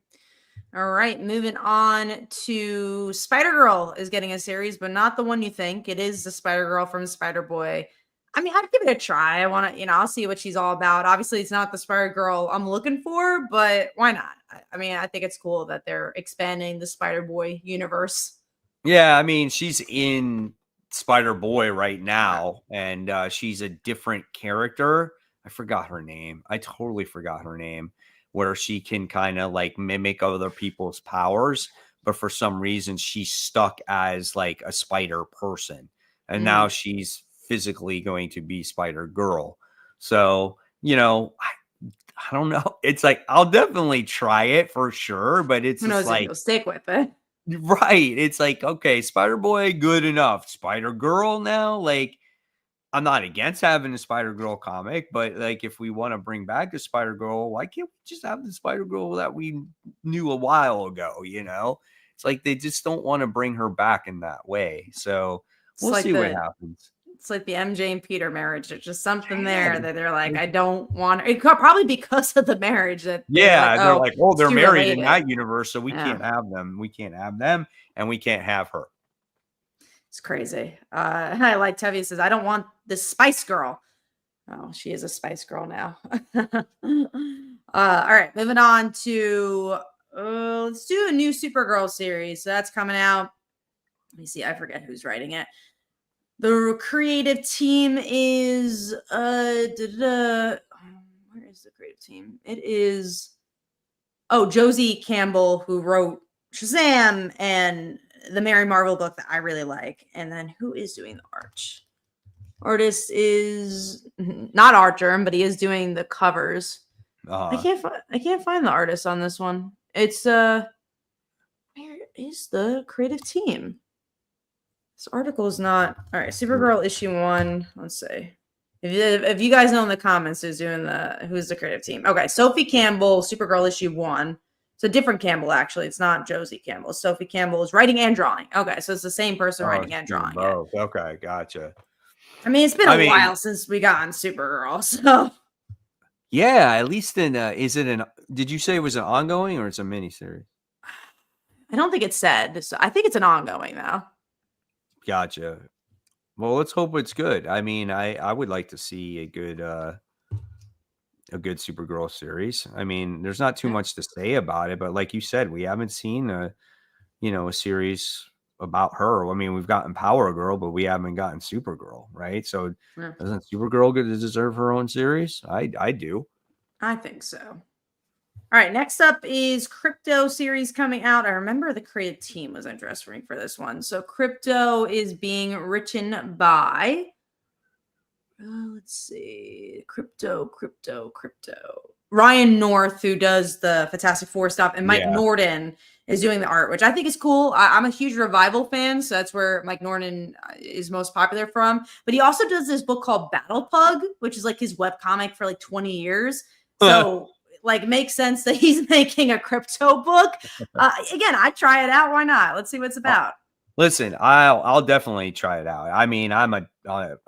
All right, moving on to Spider-Girl is getting a series, but not the one you think. It is the Spider-Girl from Spider-Boy. I mean, I'd give it a try. I want to, I'll see what she's all about. Obviously, it's not the Spider-Girl I'm looking for, but why not? I mean, I think it's cool that they're expanding the Spider-Boy universe. Yeah, I mean, she's in Spider-Boy right now, and she's a different character. I forgot her name. I totally forgot her name, where she can kind of like mimic other people's powers, but for some reason she's stuck as like a spider person. And now she's physically going to be Spider-Girl. So, I don't know. It's like, I'll definitely try it for sure, but it's just like, you'll stick with it. Right. It's like, okay, Spider-Boy, good enough. Spider-Girl now, like, I'm not against having a Spider-Girl comic, but like, if we want to bring back the Spider-Girl, why can't we just have the Spider-Girl that we knew a while ago? It's like they just don't want to bring her back in that way. So we'll see what happens. It's like the MJ and Peter marriage. There's just something there that they're like, I don't want. It could probably because of the marriage that. They're like, oh, they're married in that universe, so we can't have them. We can't have them, and we can't have her. It's crazy. I like Tevi says, I don't want this Spice Girl. Oh, she is a Spice Girl now. All right, moving on to let's do a new Supergirl series. So that's coming out. Let me see. I forget who's writing it. The creative team is where is the creative team? It is Josie Campbell, who wrote Shazam and the Mary Marvel book that I really like. And then who is doing the art? Artist is not Art Germ, but he is doing the covers. I can't find the artist on this one. It's where is the creative team? This article is not all right. Supergirl issue 1. Let's see. If you guys know in the comments who's the creative team. Okay, Sophie Campbell, Supergirl issue 1. It's a different Campbell, actually. It's not Josie Campbell. Sophie Campbell is writing and drawing. Okay, so it's the same person writing and drawing. Both. Yeah. Okay, gotcha. I mean, it's been a while since we got on Supergirl, so yeah. At least did you say it was an ongoing or it's a miniseries? I don't think it said. So I think it's an ongoing though. Gotcha. Well, let's hope it's good. I mean, I would like to see a good Supergirl series. I mean, there's not too much to say about it, but like you said, we haven't seen a series about her. I mean, we've gotten Power Girl, but we haven't gotten Supergirl, right? So doesn't Supergirl deserve her own series? I do. I think so. All right, next up is Krypto series coming out. I remember the creative team was interested for this one. So Krypto is being written by, let's see, Krypto. Ryan North, who does the Fantastic Four stuff, and Mike Norden is doing the art, which I think is cool. I'm a huge Revival fan, so that's where Mike Norden is most popular from. But he also does this book called Battle Pug, which is like his webcomic for like 20 years. So like makes sense that he's making a Krypto book. Again, I'd try it out. Why not? Let's see what it's about. Listen, I'll definitely try it out. I mean, I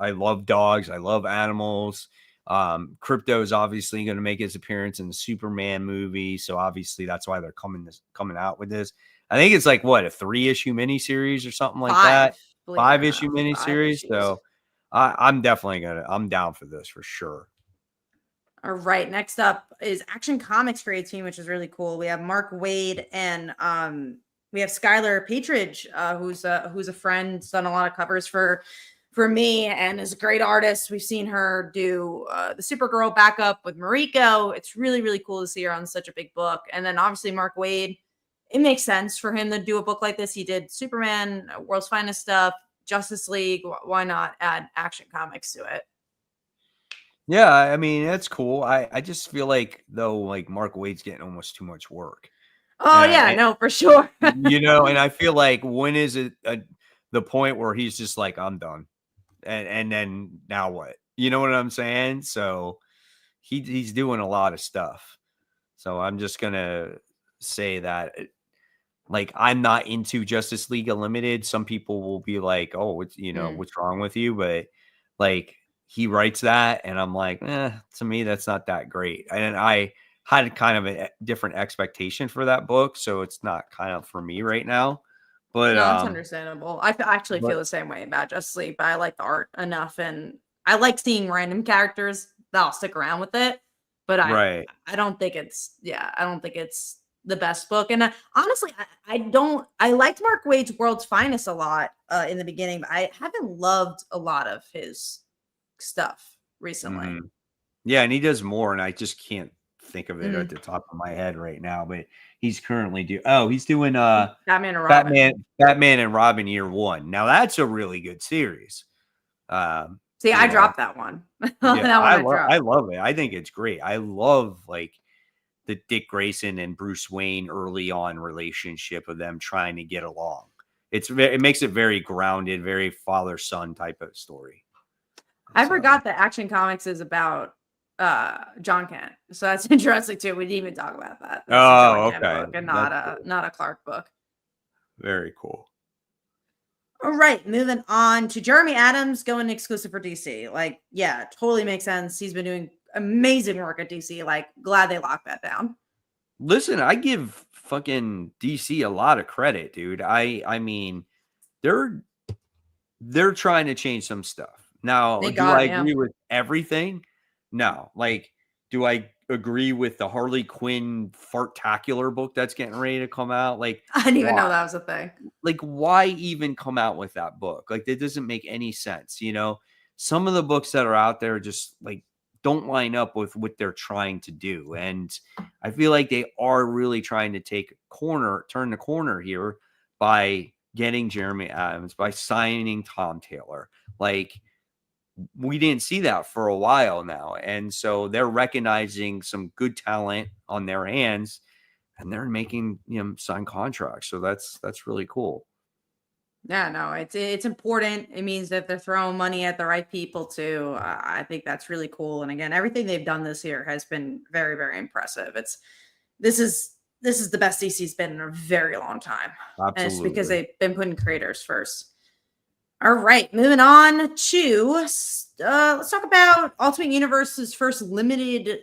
love dogs. I love animals. Krypto is obviously going to make his appearance in the Superman movie, so obviously that's why they're coming out with this. I think it's like what, a 3-issue miniseries or something like that. 5-issue miniseries. So I'm definitely I'm down for this for sure. All right. Next up is Action Comics creative team, which is really cool. We have Mark Waid and we have Skylar Patridge, who's a friend, done a lot of covers for me and is a great artist. We've seen her do the Supergirl backup with Mariko. It's really, really cool to see her on such a big book. And then obviously Mark Waid, it makes sense for him to do a book like this. He did Superman, World's Finest Stuff, Justice League. Why not add Action Comics to it? Yeah, I mean, that's cool. I just feel like, though, like Mark Waid's getting almost too much work. Oh, yeah, no, for sure. And I feel like, when is it the point where he's just like, I'm done? And then now what? You know what I'm saying? So he's doing a lot of stuff. So I'm just going to say that, like, I'm not into Justice League Unlimited. Some people will be like, oh, it's, what's wrong with you? But, like, he writes that, and I'm like, to me, that's not that great. And I had kind of a different expectation for that book, so it's not kind of for me right now. But no, it's understandable. I actually feel the same way about Justice League, but I like the art enough, and I like seeing random characters that'll stick around with it. But I don't think it's the best book. And honestly, I liked Mark Waid's World's Finest a lot in the beginning, but I haven't loved a lot of his stuff recently. Mm-hmm. Yeah, and he does more, and I just can't think of it at the top of my head right now. But he's currently he's doing Batman and Robin. Batman and Robin Year One. Now that's a really good series. See, I dropped that one. I love it. I think it's great. I love like the Dick Grayson and Bruce Wayne early on relationship of them trying to get along. It makes it very grounded, very father-son type of story. I forgot that Action Comics is about John Kent, so that's interesting too. We didn't even talk about that. That's okay, book and not a Clark book. Very cool. All right, moving on to Jeremy Adams going exclusive for DC. Like, yeah, totally makes sense. He's been doing amazing work at DC. Like, glad they locked that down. Listen, I give fucking DC a lot of credit, dude. I mean, they're trying to change some stuff. Now, do I agree with everything? No. Like, do I agree with the Harley Quinn Fartacular book that's getting ready to come out? Like, I didn't even know that was a thing. Like, why even come out with that book? Like, that doesn't make any sense. Some of the books that are out there just like don't line up with what they're trying to do. And I feel like they are really trying to turn the corner here by getting Jeremy Adams, by signing Tom Taylor. Like, we didn't see that for a while now. And so they're recognizing some good talent on their hands, and they're making sign contracts. So that's really cool. Yeah, no, it's important. It means that they're throwing money at the right people too. I think that's really cool. And again, everything they've done this year has been very, very impressive. This is the best DC's been in a very long time. Absolutely. And it's because they've been putting creators first. All right, moving on to let's talk about Ultimate Universe's first limited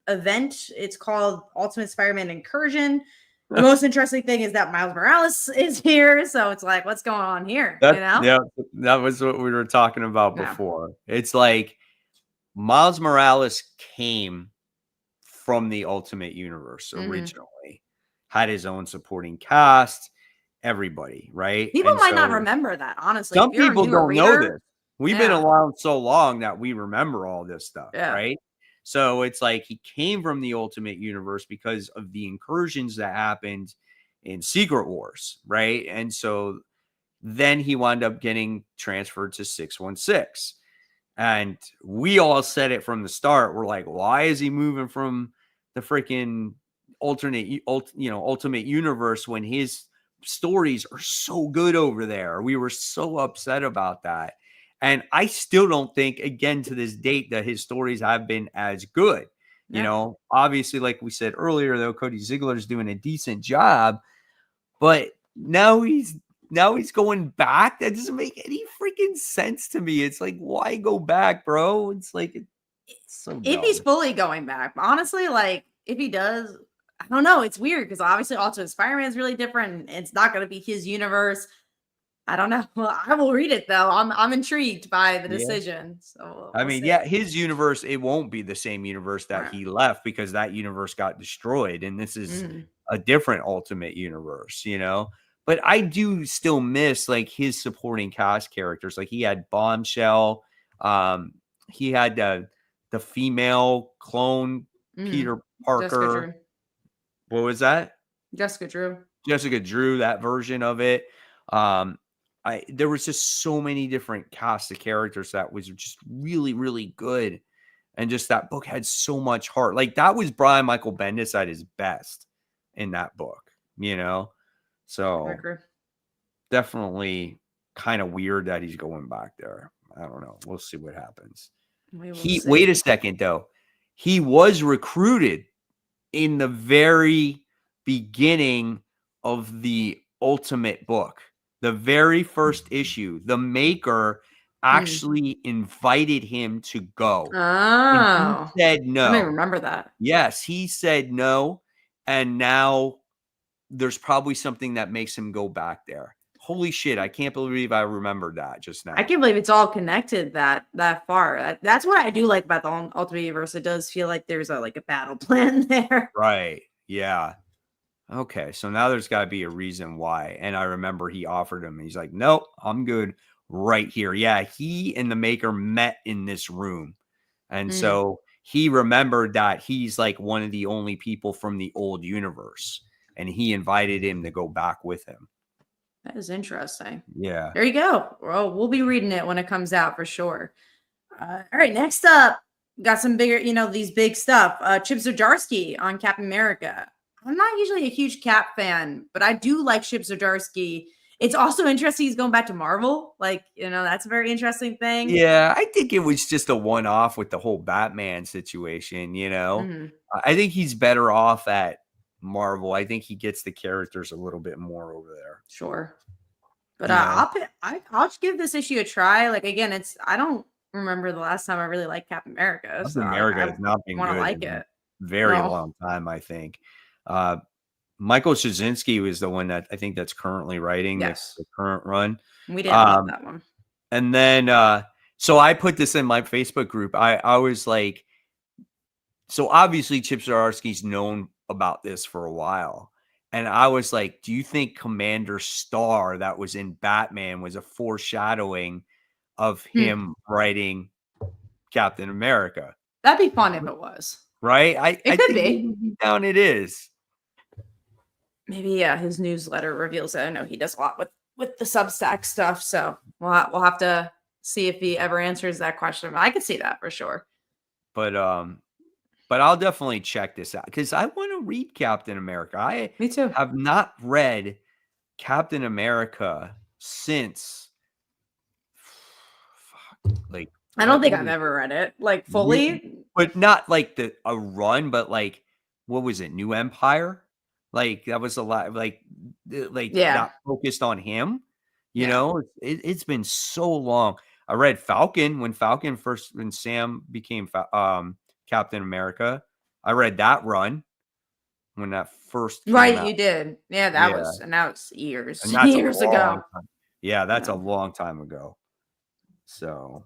event. It's called Ultimate Spider-Man Incursion. The most interesting thing is that Miles Morales is here, so it's like, what's going on here? Yeah, that was what we were talking about before. It's like Miles Morales came from the Ultimate Universe originally, had his own supporting cast. Everybody, right? People might not remember that, honestly. Some people don't know this. We've been around so long that we remember all this stuff, right? So it's like he came from the Ultimate Universe because of the incursions that happened in Secret Wars, right? And so then he wound up getting transferred to 616. And we all said it from the start. We're like, why is he moving from the freaking Ultimate Universe when his stories are so good over there? We were so upset about that. And I still don't think, again, to this date, that his stories have been as good. Obviously, like we said earlier, though, Cody Ziegler is doing a decent job, but now he's going back. That doesn't make any freaking sense to me. It's like, why go back, bro? It's like, it's so dumb. If he's fully going back, honestly, like if he does, I don't know. It's weird because obviously Ultimate Spider-Man is really different. It's not going to be his universe. I don't know. Well, I will read it though. I'm intrigued by the Yeah. decision. So I we'll mean, see. yeah, his universe, it won't be the same universe that Right. he left because that universe got destroyed. And this is Mm. a different ultimate universe, you know? But I do still miss like his supporting cast characters. Like he had Bombshell, um, he had the female clone Mm. Peter Jessica Parker. Drew. What was that? Jessica Drew. Jessica Drew, that version of it. Um, there was just so many different cast of characters that was just really, really good. And just that book had so much heart. Like that was Brian Michael Bendis at his best in that book, you know? I So agree. definitely kind of weird that he's going back there. I don't know. We'll see what happens. We will He see. wait a second though. He was recruited in the very beginning of the Ultimate book. The very first issue, the maker Mm. actually invited him to go. And he Oh, said I may no. remember that. Yes, he said no. And now there's probably something that makes him go back there. Holy shit, I can't believe I remembered that just I now. can't believe it's all connected that far. That's what I do like about the Ultimate Universe. It does feel like there's a battle plan there. Right. Yeah. Okay. So now there's got to be a reason why. And I remember he offered him. He's like, nope, I'm good right here. Yeah. He and the maker met in this room. And Mm. so he remembered that he's like one of the only people from the old universe. And he invited him to go back with him. That is interesting. Yeah. There you go. Well, we'll be reading it when it comes out for sure. All right, next up, got some bigger, these big stuff. Chip Zdarsky on Captain America. I'm not usually a huge Cap fan, but I do like Chip Zdarsky. It's also interesting he's going back to Marvel. Like, that's a very interesting thing. Yeah. I think it was just a one off with the whole Batman situation. Mm-hmm. I think he's better off at Marvel. I think he gets the characters a little bit more over there. Sure. But Yeah. I'll just give this issue a try. Like, again, I don't remember the last time I really liked Captain America. So Captain America has not been want to good like in a it. very No. long time, I think. Michael Straczynski was the one that I think that's currently writing Yes. the current run. We didn't love that one. And then so I put this in my Facebook group. I was like, so obviously Chip Zdarsky's known about this for a while. And I was like, do you think Commander Starr that was in Batman was a foreshadowing of him writing Captain America? That'd be fun if it was. Right? I could think be. maybe down it is. Maybe his newsletter reveals it. I know he does a lot with the Substack stuff, so we'll have to see if he ever answers that question. I could see that for sure. But I'll definitely check this out because I want to read Captain America. Me too. Have not read Captain America since like I don't think I've ever read it like fully, but not like a run, but like what was it? New Empire? Like that was a lot like not focused on him. You know, it's been so long. I read Falcon when Sam became Captain America. I read that run when that first came out. You did. Yeah, that was years and that's years ago. Yeah, that's a long time ago. So,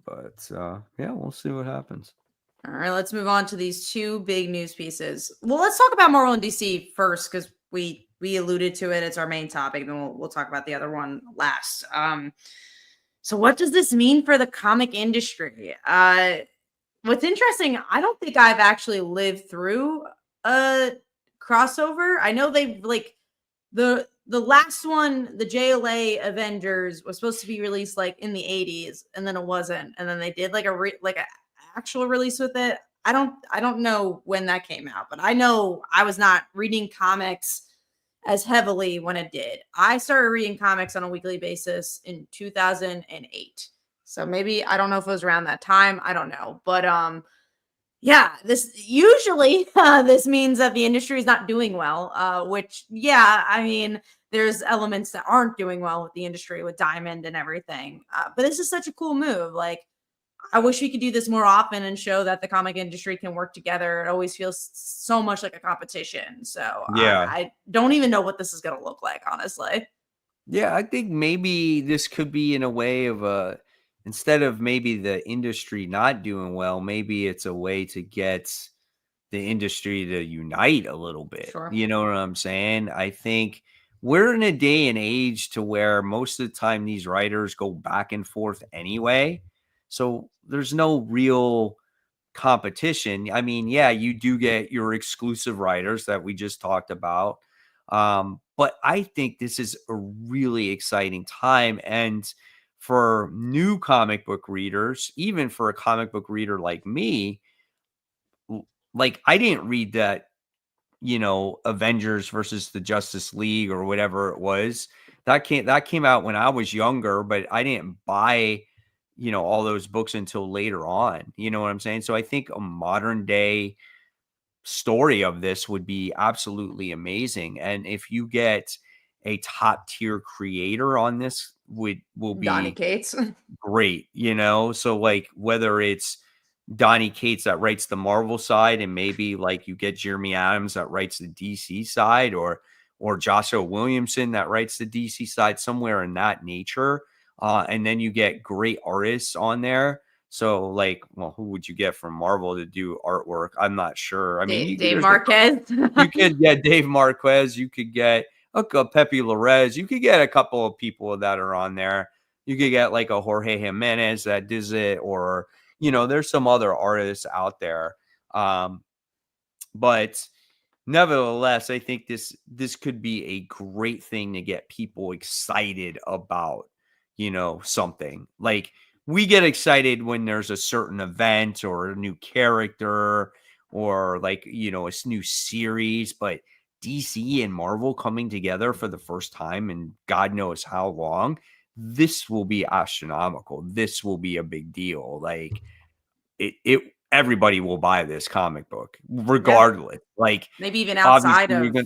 but we'll see what happens. All right, let's move on to these two big news pieces. Well, let's talk about Marvel and DC first because we alluded to it. It's our main topic. Then we'll talk about the other one last. So what does this mean for the comic industry? What's interesting, I don't think I've actually lived through a crossover. I know they've like the last one, the JLA Avengers was supposed to be released like in the 80s and then it wasn't. And then they did like a actual release with it. I don't know when that came out, but I know I was not reading comics as heavily when it did. I started reading comics on a weekly basis in 2008. So maybe, I don't know if it was around that time. I don't know. But this usually this means that the industry is not doing well, which, I mean, there's elements that aren't doing well with the industry with Diamond and everything. But this is such a cool move. Like, I wish we could do this more often and show that the comic industry can work together. It always feels so much like a competition. So I don't even know what this is going to look like, honestly. Yeah, I think maybe this could be in a way of instead of maybe the industry not doing well, maybe it's a way to get the industry to unite a little bit. Sure. You know what I'm saying? I think we're in a day and age to where most of the time these writers go back and forth anyway. So there's no real competition. I mean, yeah, you do get your exclusive writers that we just talked about. But I think this is a really exciting time. And for new comic book readers, even for a comic book reader like me, like I didn't read that, Avengers versus the Justice League or whatever it was. That came out when I was younger, but I didn't buy, all those books until later on. You know what I'm saying? So I think a modern day story of this would be absolutely amazing. And if you get a top tier creator on this will Donny be Cates. great, So like whether it's Donnie Cates that writes the Marvel side, and maybe like you get Jeremy Adams that writes the DC side, or Joshua Williamson that writes the DC side, somewhere in that nature. And then you get great artists on there. So like, well, who would you get from Marvel to do artwork? I'm not sure. I mean, Dave Marquez. you could get Dave Marquez. You could get Pepe Larez. You could get a couple of people that are on there. You could get like a Jorge Jimenez that does it, or there's some other artists out there. But nevertheless, I think this could be a great thing to get people excited about, something. Like we get excited when there's a certain event or a new character or like, a new series, but DC and Marvel coming together for the first time in God knows how long, this will be astronomical. This will be a big deal. Like it everybody will buy this comic book regardless. Yeah. Like maybe even obviously outside of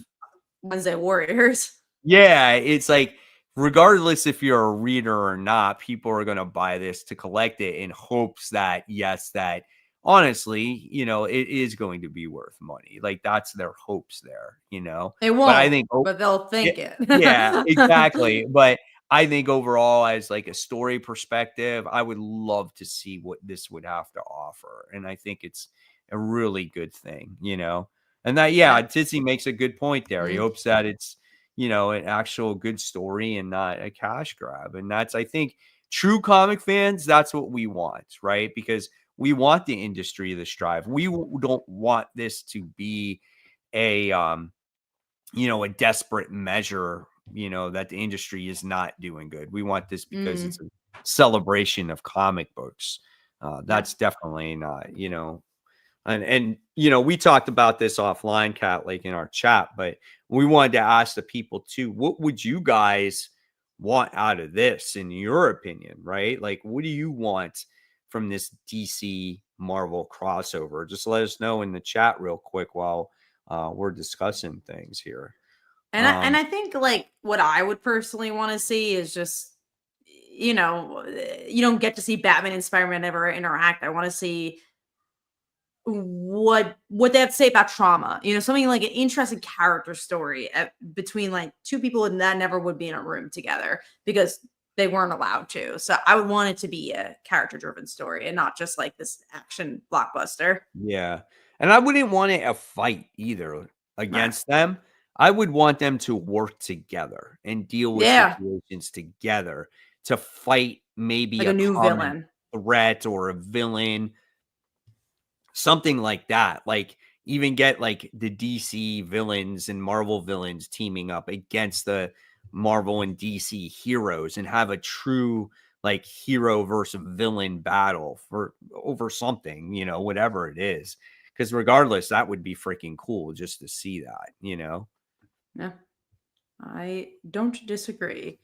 Wednesday Warriors. Yeah, it's like regardless if you're a reader or not, people are going to buy this to collect it in hopes that that honestly, it is going to be worth money. Like that's their hopes there, It won't, but I think but they'll think it. Yeah, exactly. But I think overall, as like a story perspective, I would love to see what this would have to offer. And I think it's a really good thing, And that, Tizzy makes a good point there. He hopes that it's, an actual good story and not a cash grab. And that's, I think, true comic fans, that's what we want, right? Because we want the industry to strive. We don't want this to be a, a desperate measure, that the industry is not doing good. We want this because it's a celebration of comic books. That's definitely not, and we talked about this offline, Kat, like in our chat, but we wanted to ask the people too, what would you guys want out of this in your opinion, right? Like, what do you want from this DC Marvel crossover? Just let us know in the chat real quick while we're discussing things here. And I think like what I would personally want to see is just, you don't get to see Batman and Spider-Man ever interact. I want to see what they have to say about trauma, something like an interesting character story between like two people that never would be in a room together because they weren't allowed to. So I would want it to be a character driven story and not just like this action blockbuster. Yeah. And I wouldn't want it a fight either against them. I would want them to work together and deal with situations together to fight maybe like a new villain threat or a villain, something like that. Like even get like the DC villains and Marvel villains teaming up against the Marvel and DC heroes and have a true like hero versus villain battle over something, whatever it is. Because regardless, that would be freaking cool just to see that, Yeah, I don't disagree.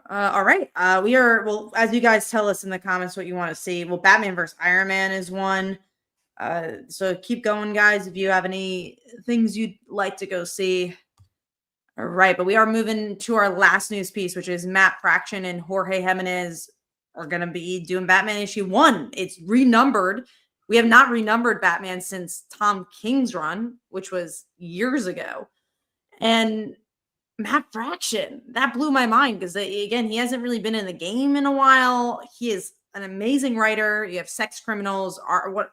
All right. We are, well, as you guys tell us in the comments what you want to see. Well, Batman versus Iron Man is one. So keep going, guys, if you have any things you'd like to go see. All right, but we are moving to our last news piece, which is Matt Fraction and Jorge Jimenez are going to be doing Batman issue 1. It's renumbered. We have not renumbered Batman since Tom King's run, which was years ago. And Matt Fraction, that blew my mind because again, he hasn't really been in the game in a while. He is an amazing writer. You have Sex Criminals, are what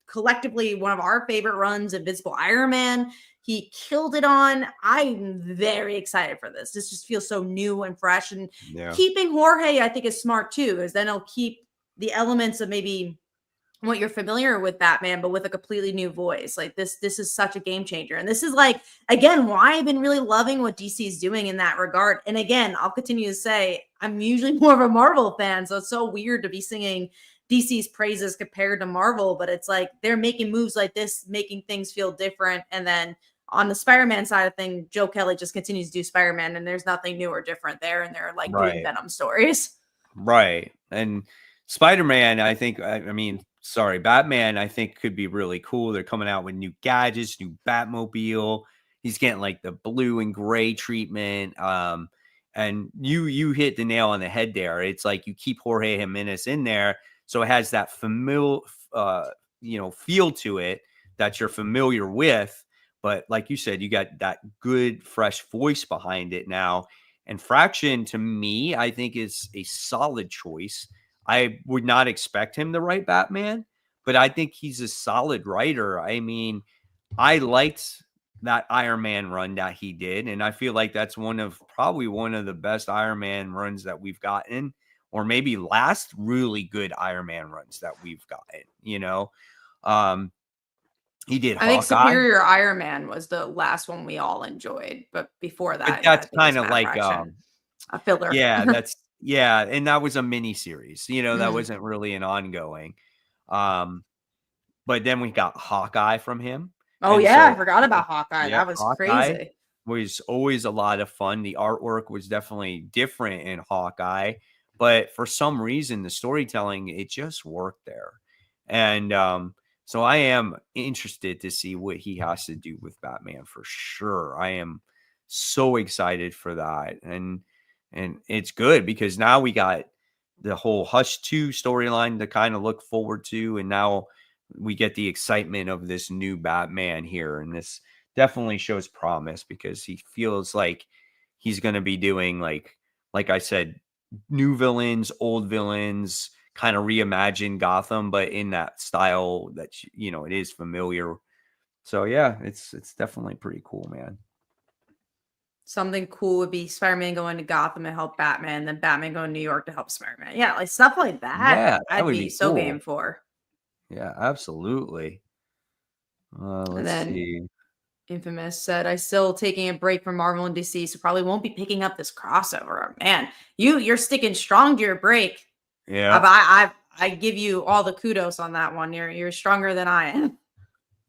collectively one of our favorite runs, Invisible Iron Man. He killed it on. I'm very excited for this. This just feels so new and fresh. And keeping Jorge, I think, is smart too, because then he'll keep the elements of maybe what you're familiar with Batman, but with a completely new voice. Like this is such a game changer. And this is like, again, why I've been really loving what DC is doing in that regard. And again, I'll continue to say I'm usually more of a Marvel fan, so it's so weird to be singing DC's praises compared to Marvel, but it's like they're making moves like this, making things feel different. And then on the Spider-Man side of things, Joe Kelly just continues to do Spider-Man, and there's nothing new or different there. And they're like doing Venom stories. Right. And Spider-Man, I think, Batman, I think could be really cool. They're coming out with new gadgets, new Batmobile. He's getting like the blue and gray treatment. And you hit the nail on the head there. It's like you keep Jorge Jimenez in there, so it has that familiar, feel to it that you're familiar with. But like you said, you got that good, fresh voice behind it now. And Fraction, to me, I think is a solid choice. I would not expect him to write Batman, but I think he's a solid writer. I mean, I liked that Iron Man run that he did, and I feel like that's probably one of the best Iron Man runs that we've gotten, or maybe last really good Iron Man runs that we've gotten, He did Hawkeye. I think Superior Iron Man was the last one we all enjoyed, but before that, that's kind of like a filler. Yeah, and that was a mini series. That wasn't really an ongoing. But then we got Hawkeye from him. Oh yeah, I forgot about Hawkeye. That was Hawkeye crazy. Was always a lot of fun. The artwork was definitely different in Hawkeye, but for some reason the storytelling, it just worked there. And so I am interested to see what he has to do with Batman for sure. I am so excited for that. And it's good because now we got the whole Hush 2 storyline to kind of look forward to. And now we get the excitement of this new Batman here. And this definitely shows promise because he feels like he's going to be doing like I said, new villains, old villains, kind of reimagine Gotham, but in that style that, it is familiar. So yeah, it's definitely pretty cool, man. Something cool would be Spider-Man going to Gotham to help Batman, then Batman going to New York to help Spider-Man. Yeah, like stuff like that. Yeah, I'd be so game for. Yeah, absolutely. Let's see. Infamous said, "I still taking a break from Marvel and DC, so probably won't be picking up this crossover." Man, you're sticking strong to your break. Yeah, I give you all the kudos on that one. You're stronger than I am.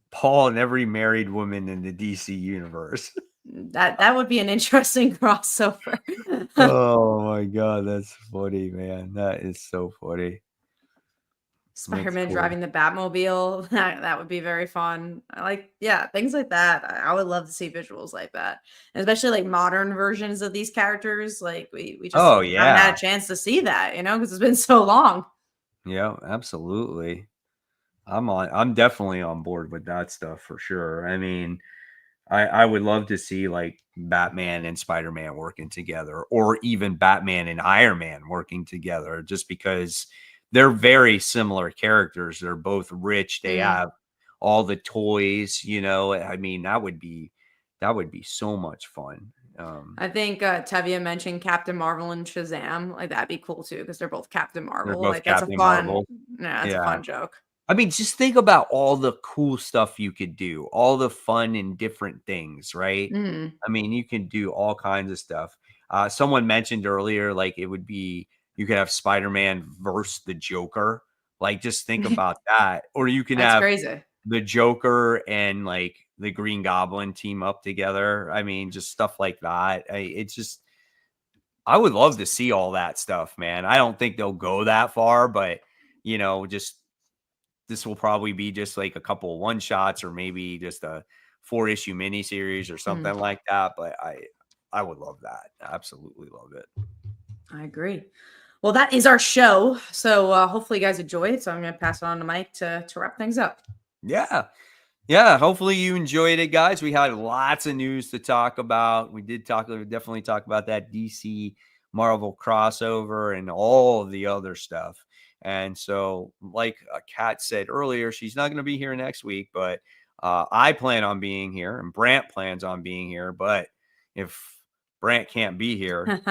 Paul and every married woman in the DC universe. That would be an interesting crossover. Oh my god, that's funny, man. That is so funny. Spider-Man driving the Batmobile. That would be very fun. Things like that. I would love to see visuals like that, and especially like modern versions of these characters. Like we just haven't had a chance to see that, because it's been so long. Yeah, absolutely. I'm definitely on board with that stuff for sure. I mean, I would love to see like Batman and Spider-Man working together, or even Batman and Iron Man working together, just because they're very similar characters. They're both rich. They have all the toys, I mean, that would be so much fun. I think Tevia mentioned Captain Marvel and Shazam. Like that'd be cool too, because they're both Captain Marvel. Like that's a fun, that's a fun joke. I mean, just think about all the cool stuff you could do, all the fun and different things, right? I mean, you can do all kinds of stuff. Someone mentioned earlier, like you could have Spider-Man versus the Joker. Like, just think about that. Or you can have crazy. The Joker and like the Green Goblin team up together. I mean, just stuff like that. I would love to see all that stuff, man. I don't think they'll go that far, but this will probably be just like a couple of one shots, or maybe just a 4-issue miniseries or something like that. But I would love that. Absolutely love it. I agree. Well, that is our show. So hopefully you guys enjoy it. So I'm going to pass it on to Mike to wrap things up. Yeah. Yeah, hopefully you enjoyed it, guys. We had lots of news to talk about. We definitely talk about that DC Marvel crossover and all of the other stuff. And so, like Kat said earlier, she's not going to be here next week, but I plan on being here, and Brant plans on being here. But if Brant can't be here,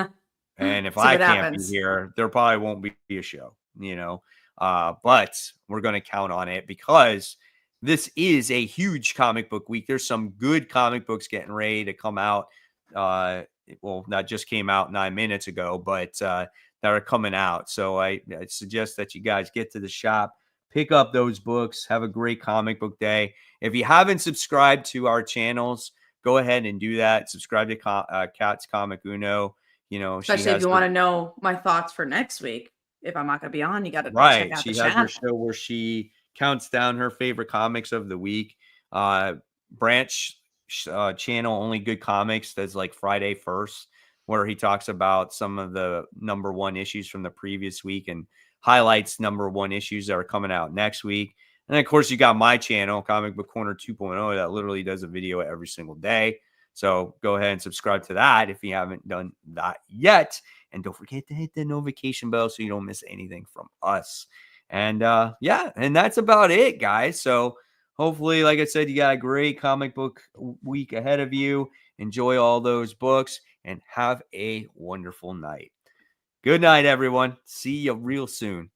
and if See I what can't be happens. here, there probably won't be a show, you know. But we're going to count on it because this is a huge comic book week. There's some good comic books getting ready to come out. Well, that just came out 9 minutes ago, but that are coming out. So I suggest that you guys get to the shop, pick up those books, have a great comic book day. If you haven't subscribed to our channels, go ahead and do that. Subscribe to Kat's Comic Uno. You know, she Especially if has you her, want to know my thoughts for next week. If I'm not going to be on, you got to check right. out the She has her channel. show where she counts down her favorite comics of the week. Branch channel Only Good Comics does like Friday first, where he talks about some of the number one issues from the previous week and highlights number one issues that are coming out next week. And of course, you got my channel, Comic Book Corner 2.0, that literally does a video every single day. So go ahead and subscribe to that if you haven't done that yet. And don't forget to hit the notification bell so you don't miss anything from us. And yeah, and that's about it, guys. So hopefully, like I said, you got a great comic book week ahead of you. Enjoy all those books and have a wonderful night. Good night, everyone. See you real soon.